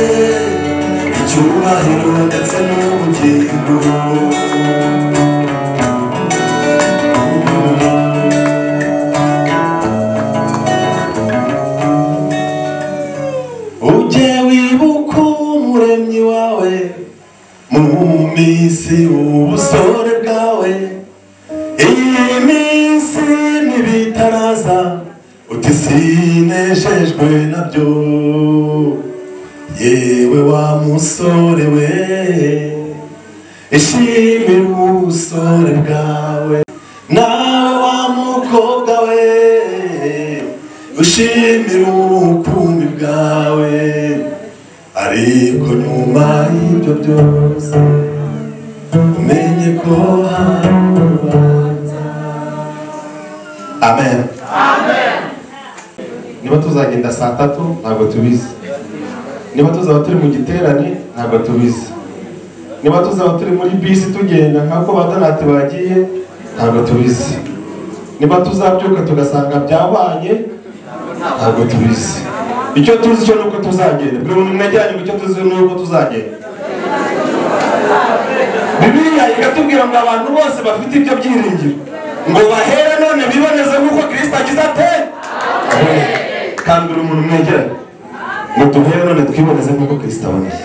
icyubahiro ndetse n'ubugingo. Ujye wibuka umuremyi wawe mu minsi ubusore bwawe. Iyi minsi nibitaraza uti sinejejwe nabyo. Yewe wa musore we, ishimira ubusore bwawe. Nawe wa mukobwa we, ushimira ubukumbi bwawe. Ariko nyuma y'ibyo byose umenye ko hari urubanza. Amen. Amen. Niba tuzagenda saa 3 ntabwo tubizi. Niba tuzaba turi mu giterane ntabwo tubizi. Niba tuzaba turi muri bisi tugenda nk'uko badanati bagiye ntabwo tubizi. Niba tuzabyuka tugasanga byabanye ntabwo tubizi. Icyo tuzi cyo nuko tuzagenda. Buri muntu mwajyanye mu cyo tuzi nuko tuzagenda. Bibiliya ikatubwira ngo abantu bose bafite ibyo byiringiro ngo bahere none biboneze nk'uko Kristo agize ate. Kandi buri muntu mwegeranye ngo tuhere none twiboneze nk'uko Kristo aboneye.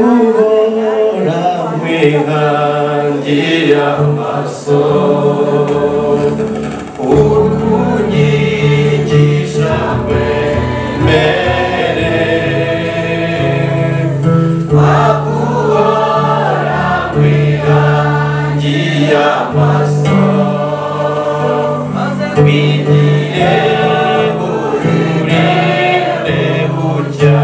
Nakubona mwihangiye amaso, ukunyigisha wemere. Nakubona mwihangiye amaso, wigiye ururinde burya.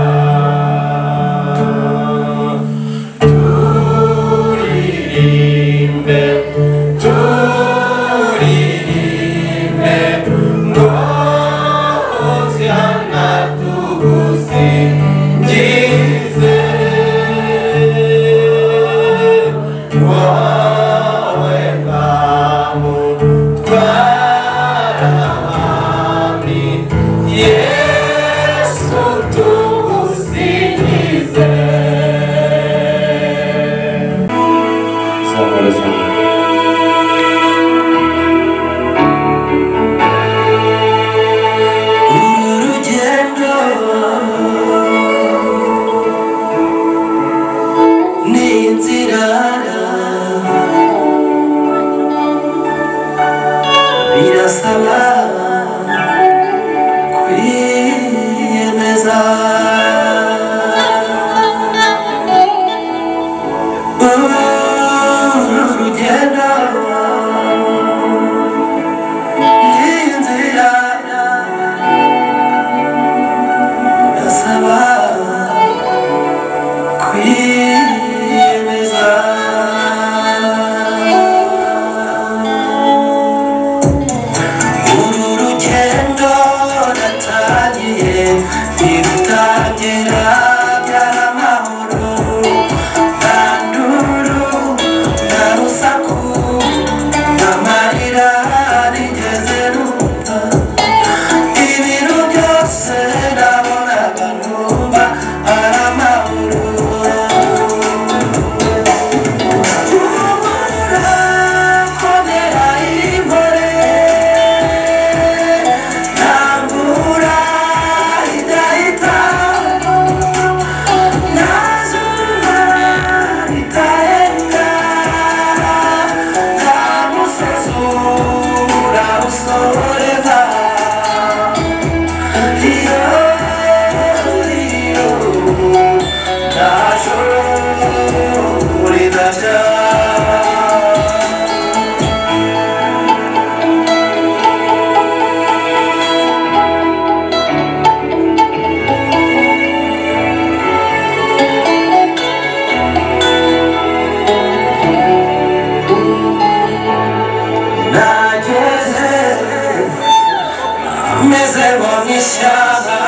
nishyamba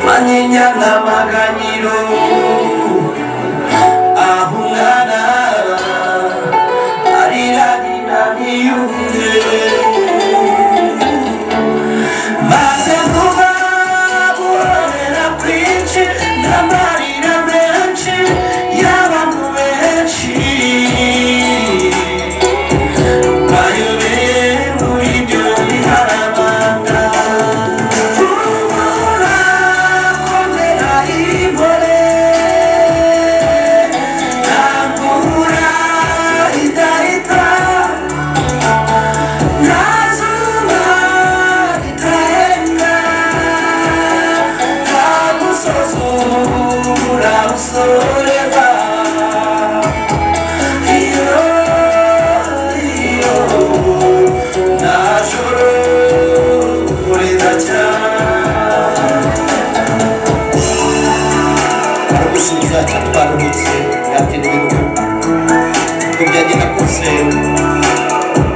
manyinya n'amaganyiro aho umwana arira nyina ntiyumve maze vuba guhorera kwinshi n'amarira menshi y'abantu benshi bayobeye muri ibyo biharamanga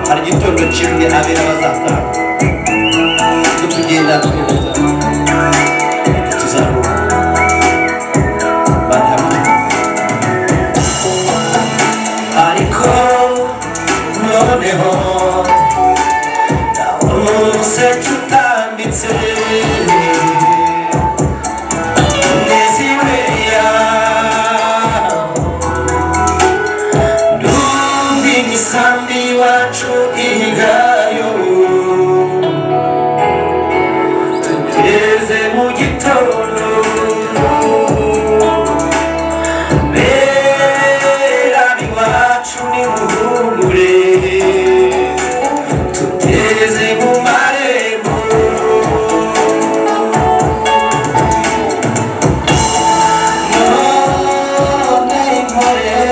hari igitondo kimwe abera bazataha cyo kugenda tweza tuzaruha badahamwe ariko noneho ndabona umuseke utambitse Sambi wacu ihigayo tugeze mu gitondo berabi wacu ni muhumure tugeze mu marembo none impore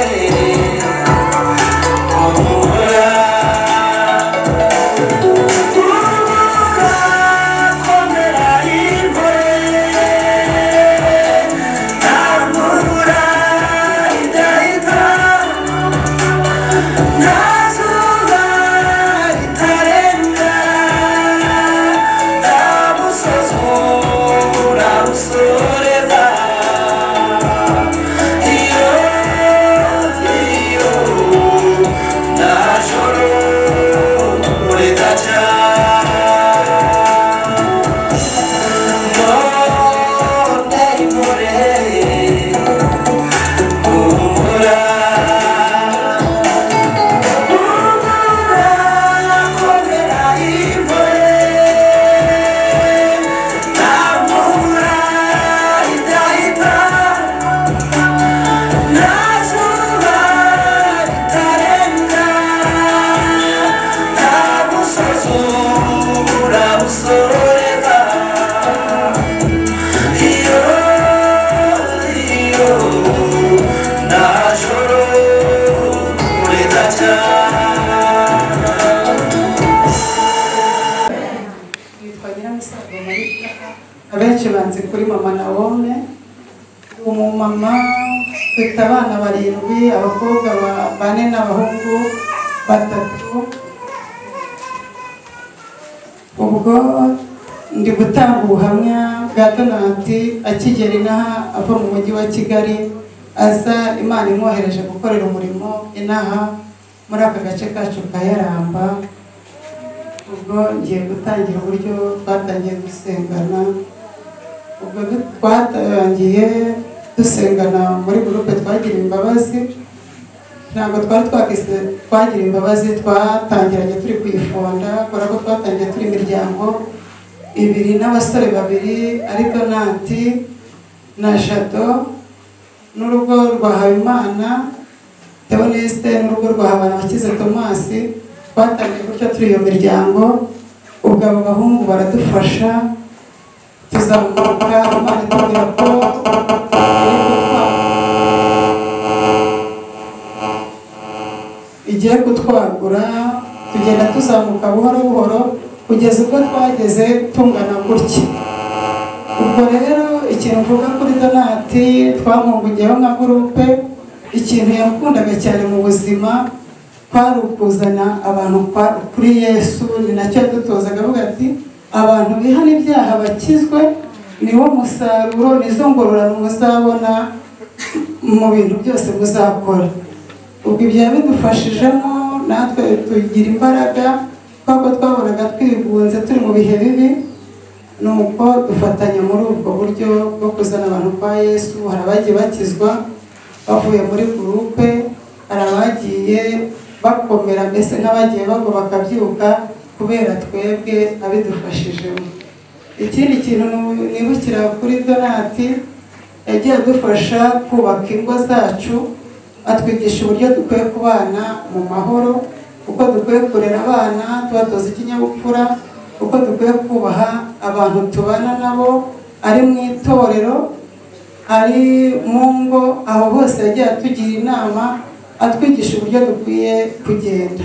abenshi banze kuri mama Naome umumama ufite abana 7 abakobwa 4 n'abahungu 3 ubwo ndi gutanga ubuhamya bwa Donati akigera inaha ava mu mujyi wa Kigali aza Imana imwohereje gukorera umurimo inaha muri aka gace kacu ka Yaramba ubwo ngiye gutangira uburyo twatangiye gusengana ubwo twatangiye dusengana muri groupe twagira imbabazi ntabwo twagira imbabazi twatangiranye turi kwifonda kubera ko twatangiye turi imiryango 2 n'abasore 2 ari Donati na Jado n'urugo rwa Habimana Theoneste n'urugo rwa Habanabakize Thomas twatangiye gutyo turi iyo miryango ubwo abo bahungu baradufasha tuzamuka Imana itubwira ko igiye kutwagura tugenda tuzamuka buhoro buhoro kugeza ubwo twageze tungana gutya ubwo rero ikintu mvuga kuri Donati twamungugiyeho nka groupe ikintu yakundaga cyane mu buzima kwari ukuzana abantu kuri Yesu ni nacyo dutozaga avuga ati abantu bihana ibyaha bakizwe, niwo musaruro nizo ngororano muzabona mu bintu byose muzakora. Ubwo ibyo bidufashijemo natwe tugira imbaraga, kuko twabonaga twigunze turi mu bihe bibi, nuko dufatanya muri ubwo buryo bwo kuzana abantu kwa Yesu. Hari abagiye bakizwa bavuye muri gurupe, hari abagiye bakomera mbese nk'abagiye bagwa bakabyuka kubera twebwe abidufashijemo. Ikindi kintu nibukira kuri Donati, yagiye adufasha kubaka ingo zacu, atwigisha uburyo dukwiye kubana mu mahoro, uko dukwiye kurera abana tubatoza ikinyabupfura, uko dukwiye kubaha abantu tubana nabo, ari mu itorero, ari mu ngo, aho hose yagiye atugira inama, atwigisha uburyo dukwiye kugenda.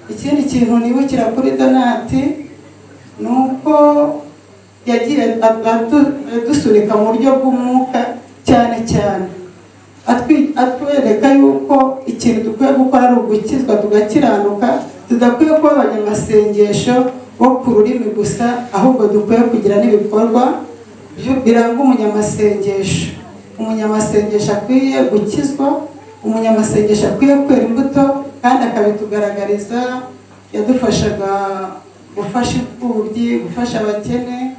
Ikindi kintu nibukira kuri Donati ni uko yagiye adusunika mu buryo bw'umwuka cyane cyane, atwereka yuko ikintu dukwiye gukora ari ugukizwa tugakiranuka, tudakwiye kuba abanyamasengesho bo ku rurimi gusa, ahubwo dukwiye kugira n'ibikorwa biranga umunyamasengesho. Umunyamasengesho akwiye gukizwa, umunyamasengesho akwiye kwera imbuto kandi akabitugaragariza. Yadufashaga gufasha imfubyi, gufasha abakene.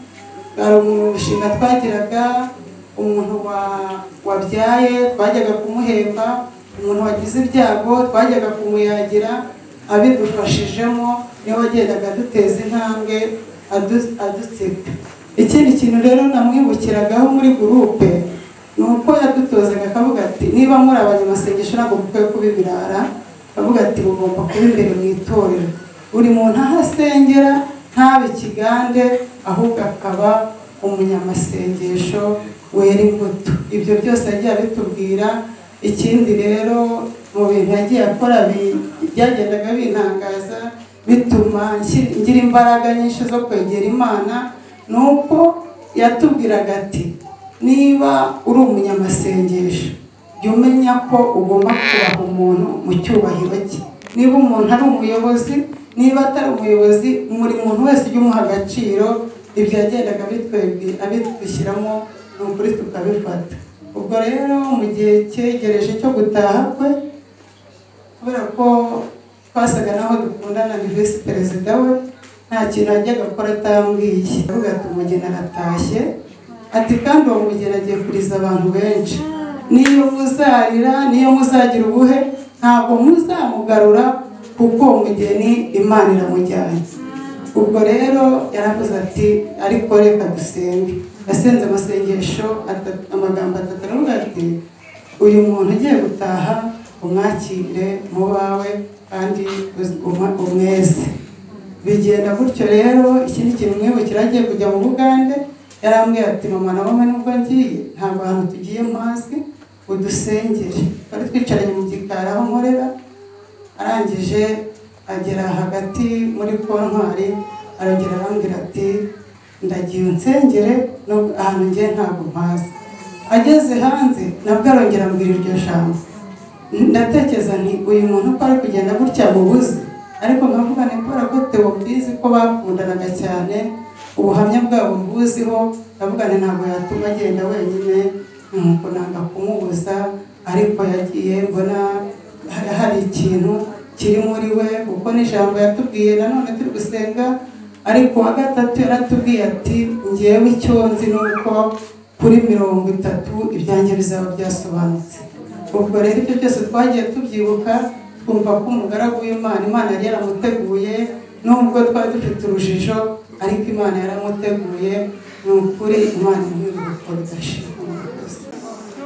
Hari umushinga twagiraga, umuntu wabyaye twajyaga kumuhemba, umuntu wagize ibyago twajyaga kumuyagira. Abidufashijemo niwe wagendaga aduteza intambwe, adutsika. Ikindi kintu rero namwibukiragaho muri gurupe ni uko yadutozaga akavuga ati, niba muri abanyamasengesho ntabwo mukwiye kuba ibirara, akavuga ati mugomba kuba imbere mu itorero, buri muntu aho asengera ntabe ikigande, ahubwo akaba umunyamasengesho wera imbuto. Ibyo byose yagiye abitubwira. Ikindi rero mu bintu yagiye akora byagendaga bintangaza, bituma ngira imbaraga nyinshi zo kwegera Imana, ni uko yatubwiraga ati, niba uri umunyamasengesho jya umenya ko ugomba kubaha umuntu mu cyubahiro cye. Niba umuntu ari umuyobozi, niba atari umuyobozi, muri muntu wese ujya umuha agaciro. Ibyo yagendaga abidushyiramo, ni ukuri tukabifata. Ubwo rero mu gihe cyegereje cyo gutaha kwe, kubera ko twasaga naho dukundana, ni visi perezida we, nta kintu ajyaga akora atambwiye. Avuga ati, umugeni aratashye, ati kandi uwo mugeni agiye kuriza abantu benshi, niyo muzarira, niyo muzagira ubuhe, ntabwo muzamugarura, kuko uwo mugeni Imana iramujyanye. Ubwo rero yaravuze ati, ariko reka dusenge. Yasenze amasengesho amagambo atatu, aravuga ati, uyu muntu ugiye gutaha umwakire mu bawe kandi umweze. Bigenda gutyo rero. Ikindi kintu mwibukira, agiye kujya mu Bugande, yarambwiye ati, mama na mama nubwo ngiye, ntabwo ahantu tugiye mpazi, udusengere. Twari twicaranye mu gikari aho nkorera, arangije agera hagati muri kontwari, arongera arambwira ati, ndagiye unsengere, ahantu ngiye ntabwo mpazi. Ageze hanze nabwo arongera ambwira iryo jambo. Ndatekereza nti, uyu muntu uko ari kugenda gutya mubuze, ariko nkavuga ni kubera ko Theo mbizi ko bakundanaga cyane, ubuhamya bwabo mbuziho, ndavuga ni ntabwo yatuma agenda wenyine, nuko nanga kumubuza. Ariko yagiye mbona hari ikintu kiri muri we, kuko n'ijambo yatubwiye nanone turi gusenga. Ariko wa gatatu yaratubwiye ati, ngewe icyo nzi ni uko kuri 30 ibyanjye bizaba byasobanutse. Ubwo rero ibyo byose twagiye tubyibuka, twumva ko umugaragu w'Imana, Imana yari yaramuteguye, nubwo twari dufite urujijo, ariko Imana yaramuteguye. Ni ukuri Imana y'urukundo idashira.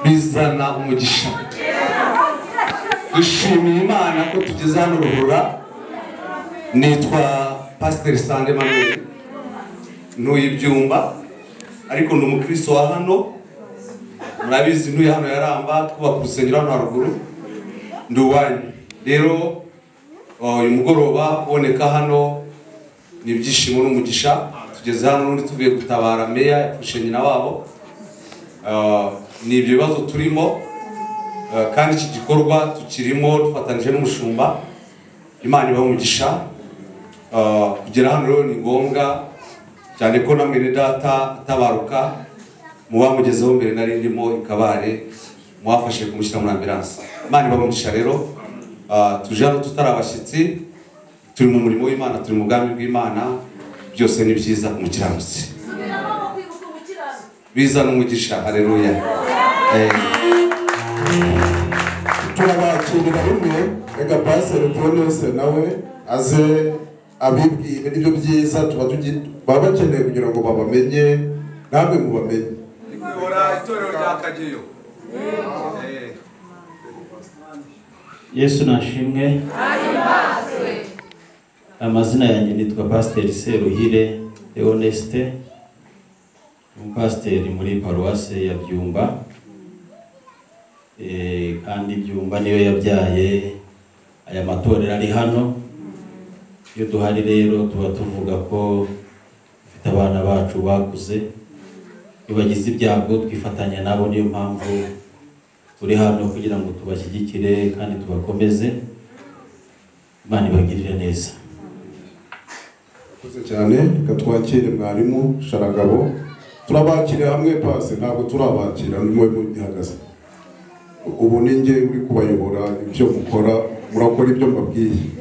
Bizana umugisha. Dushimiye Imana ko tugeze hano Ruhura. Nitwa Pastor Sande Manuel, ntuye Ibyumba, ariko ni umukristo wa hano. Murabizi ntuye hano Yaramba, twubaka urusengero hano haruguru, ndi uwanyu. Rero uyu mugoroba kuboneka hano ni ibyishimo n'umugisha. Tugeze hano n'undi tuvuye gutabara meya yafashe nyina wabo. Ni ibyo bibazo turimo, kandi iki gikorwa tukirimo dufatanije n'umushumba. Imana ibahe umugisha. Kugera hano rero ni ngombwa cyane ko na mwene data atabaruka mu bamugezeho mbere nari ndimo ikabare mwafashe kumushyira muri ambulance. Imana ibamugisha rero. Tuje hano tutari abashyitsi, turi mu murimo w'Imana, turi mu bwami bw'Imana, byose ni byiza ku mukiranutsi. Biza n'umugisha. Haleluya. Turabakirira rimwe reka Pastor Promise nawe aze abibwire n'ibyo byiza baba bakeneye kugira ngo babamenye namwe mubamenye. Itorero rya Kageyo. Yesu nashimwe. Amazina yanjye nitwa Pastor Seruhire Theoneste, umupasiteri muri paruwase ya Byumba. Kandi Byumba niyo yabyaye aya matorero ari hano. Iyo duhari rero tuba tuvuga ko dufite abana bacu bakuze, iyo bagize ibyago twifatanya nabo, niyo mpamvu turi hano kugira ngo tubashyigikire kandi tubakomeze. Imana ibagirire neza. Kuze cyane katwakire mwarimu Sharagabo. Turabakire hamwe Pase, ntabwo turabakira nimwe mugihagaze. Ubu ninjye uri kubayobora ibyo mukora, murakora ibyo mbabwiye.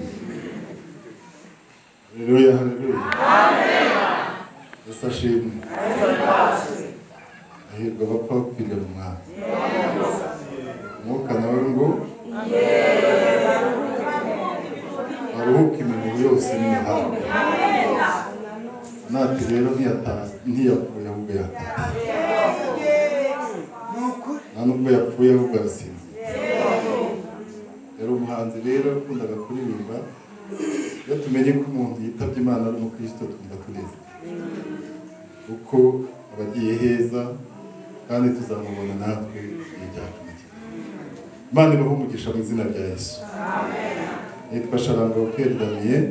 Haleluya, haleluya. Amen. Esashimwe. Ahirwa bapfa kwiga mu mwaka. Mwuka nawe ngo aruhuka imirimo yose n'imihango. Nati rero ntiyapfuye ahubwo yataye. Nta nubwo yapfuye ahubwo arasinzira. Rero umuhanzi rero akundaga kuririmba, iyo tumenye ko umuntu yitabye Imana ari umukristo twumva tuneze, kuko abagiye heza kandi tuzamubona natwe igihe cyacu. Imana ibahe umugisha mu izina rya Yesu. Nitwa Sharangabo Pierre Damien,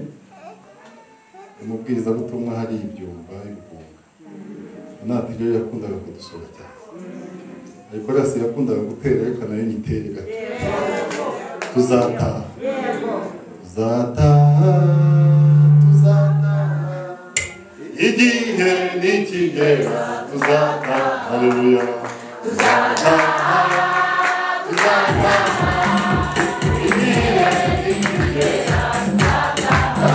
umubwirizabutumwa hari Ibyumba Ibukunga. Nati rero yakundaga kudusura cyane, ariko rasi yakundaga gutera, reka nayo nyitere gato. Tuzataha, tuzataha, tuzataha, igihe nikigera tuzataha. Haleluya. Tuzataha, tuzataha, igihe nikigera tuzataha.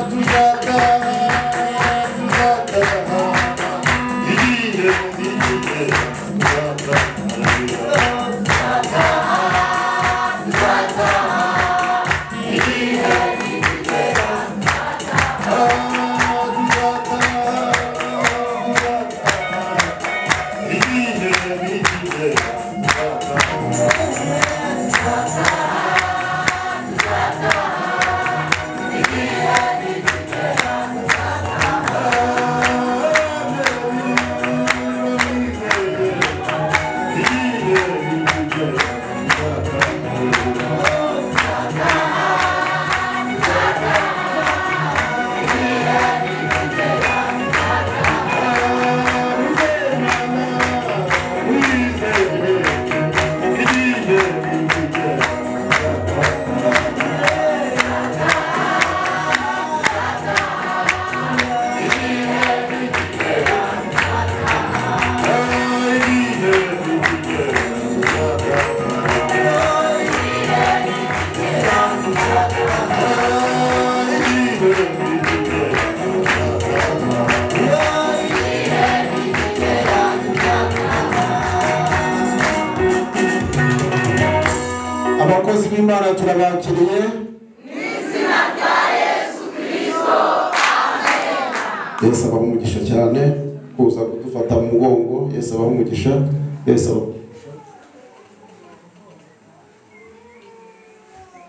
Tuzataha, tuzataha, igihe nikigera tuzataha. Abakozi b'Imana turabakiriye n'izina rya Yesu Kristo. Amen. Yesu abaha umugisha cyane kuza kudufata mu mugongo. Yesu abaha umugisha. Yesu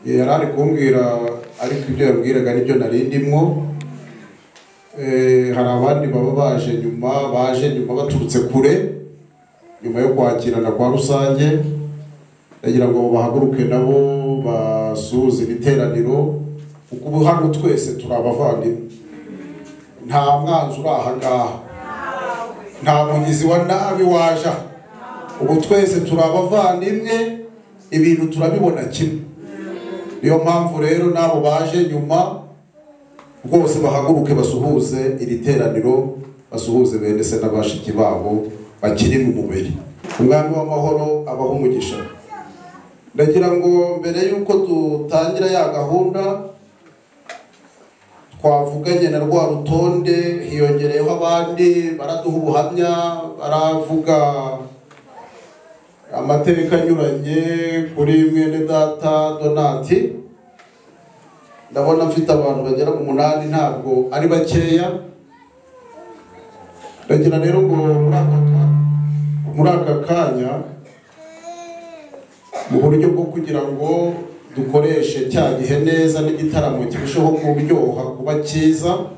yari ari kumbwira, ariko ibyo yabwiraga nibyo nari ndimwo. Hari abandi baba baje nyuma baturutse kure, nyuma yo kwakirana kwa rusange, ndagira ngo bahaguruke nabo basuhuze ibiteraniro, kuko ubu hano twese turi abavandimwe. Nta mwanzi uri aha ngaha, nta mugizi wa nabi waje. Ubu twese turi abavandimwe, ibintu turabibona kimwe. Niyo mpamvu rero nabo baje nyuma rwose bahaguruke basuhuze iri teraniro, basuhuze bene se n'abashiki babo bakiri mu mubiri. Umwami w'amahoro abaho umugisha. Ndagira ngo mbere yuko dutangira ya gahunda twavuganye na rwa rutonde, hiyongereyeho abandi baraduha ubuhamya, baravuga amateka anyuranye kuri mwene data Donati. Ndabona mfite abantu bagera mu 8, ntabwo ari bakeya. Ndagira rero ngo muri aka kanya mu buryo bwo kugira ngo dukoreshe cya gihe neza n'igitaramo kirushaho kuryoha kuba cyiza,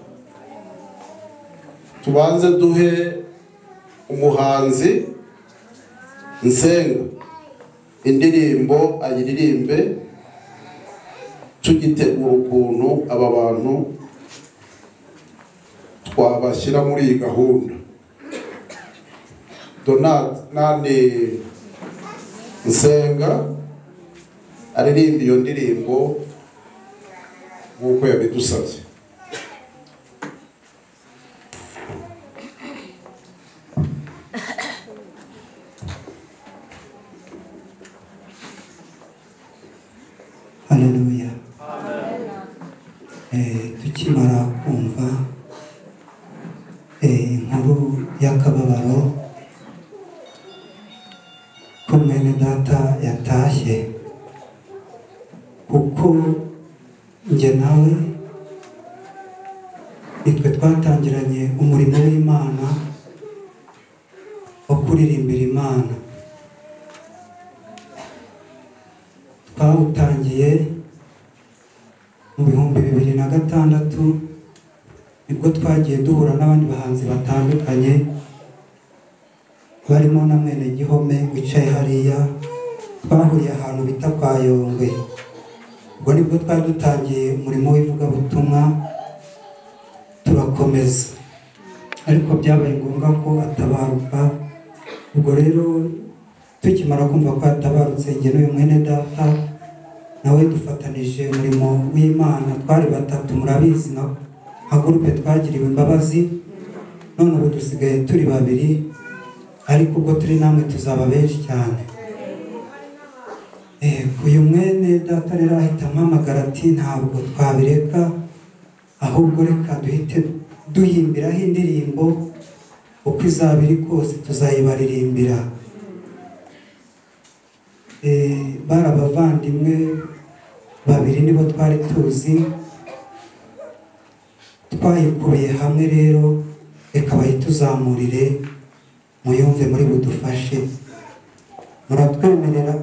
tubanze duhe umuhanzi Nsenga indirimbo ayiririmbe, tugitegura ukuntu aba bantu twabashyira muri iyi gahunda. Donat nani Nsenga aririmba iyo ndirimbo nk'uko yabidusabye. Haleluya. Tukimara kumva inkuru y'akababaro ko mwene data yatashye, kuko njye nawe nitwe twatangiranye umurimo w'Imana wo kuririmbira Imana. Twawutangiye mu 2006, nibwo twagiye duhura n'abandi bahanzi batandukanye, barimo na mwene Gihome wicaye hariya. Twahuriye ahantu bita kwa Yongwe, ubwo nibwo twari dutangiye umurimo w'ivugabutumwa, turakomeza, ariko byabaye ngombwa ko atabaruka. Ubwo rero tukimara kumva ko atabarutse, njye n'uyu mwene data nawe dufatanije umurimo w'Imana. Twari 3, murabizi nka gurupe twagiriwe imbabazi, none ubu dusigaye turi 2, ariko ubwo turi namwe tuzaba benshi cyane. Uyu mwene data rero ahita ampamagara ati ntabwo twabireka, ahubwo reka duhite duhimbiraho indirimbo, uko izaba iri kose tuzayibaririmbira. Bari abavandimwe 2 nibo twari tuzi, twayikubiye hamwe. Rero reka bayituzamurire muyumve muri budufashe. Muratwemerera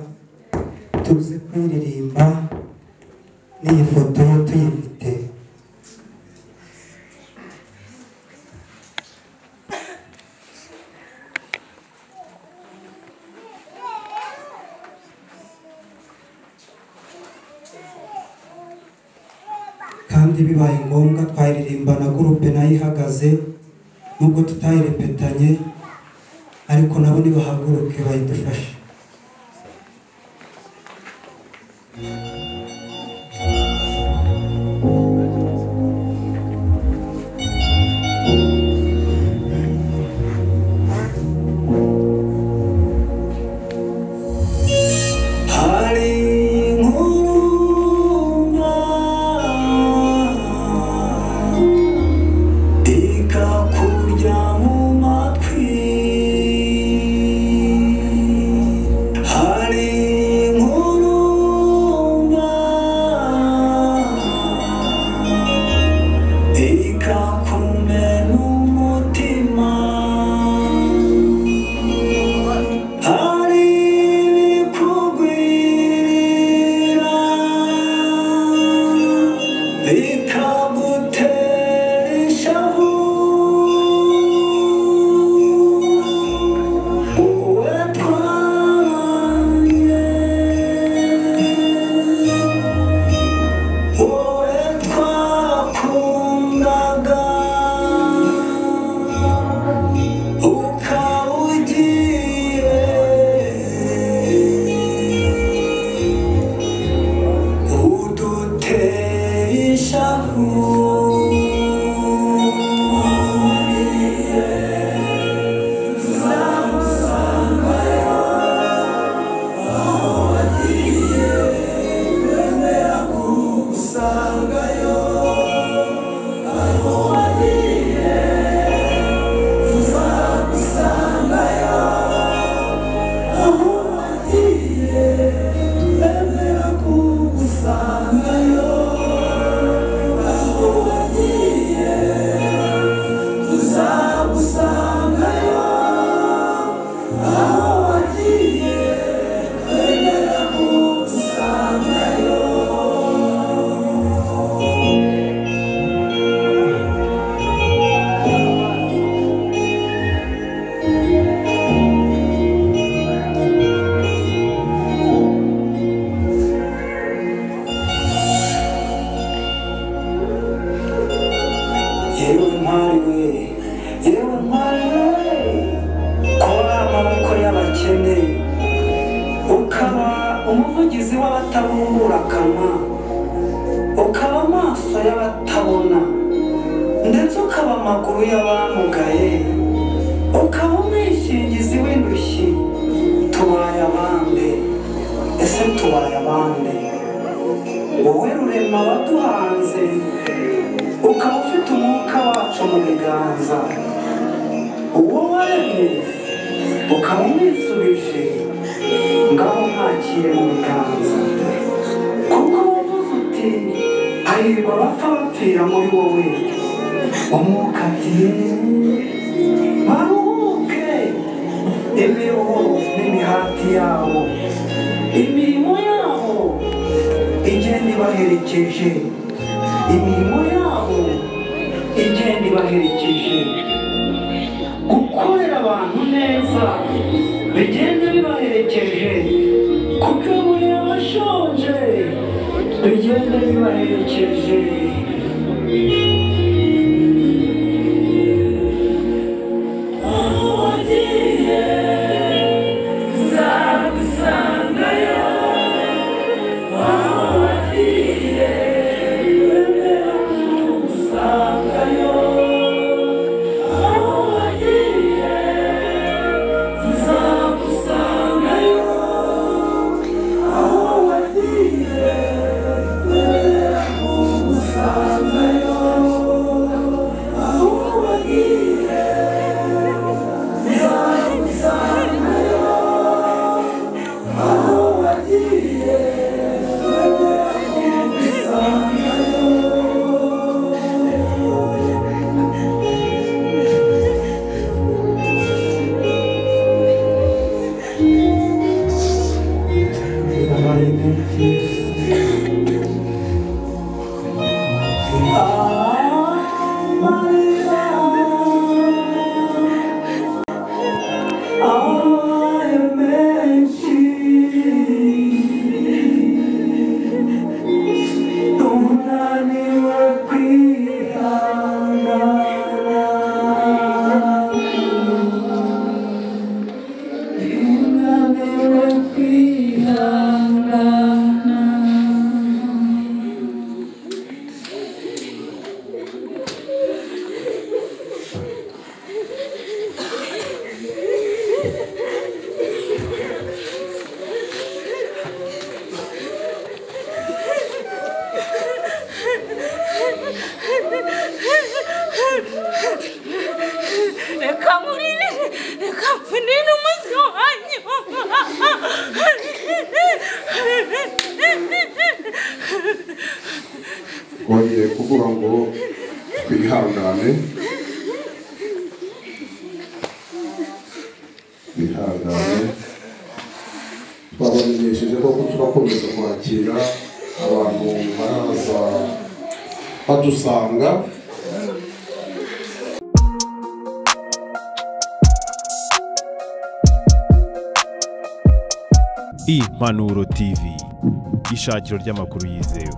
tuze kwiririmba n'iyi foto yo tuyifite. Kandi bibaye ngombwa twayiririmba na gurupe nayo ihagaze, nubwo tutayirepetanye, ariko nabo nibahaguruke bayidufashe. Uduteye ishavu yewe ntwari we yewe ntwari we kora amaboko y'abakene ukaba umuvugizi w'abatabumbura akanwa ukaba amaso y'abatabona ndetse ukaba amaguru y'abamugaye ukaba umwishingizi w'indushyi tubaye abande ese tubaye abande wowe rurema waduhanze ukaba ufite umwuka wacu mu biganza uwo waremye ukaba umwisubije ngaho ntakire mu biganza kuko wavuze uti hahirwa abapfa bapfira muri wowe umwuka ati baruhuke imiruho n'imihati yabo imirimo yabo igenda ibaherekeje imirimo yabo igenda ibaherekeje gukorera abantu neza bigenda bibaherekeje kugaburira abashonje bigenda bibaherekeje twongeye kuvuga ngo twihangane twabamenyesheje ko turakomeza kwakira abantu baraza badusanga Impanuro TV, ishakiro ry'amakuru yizewe.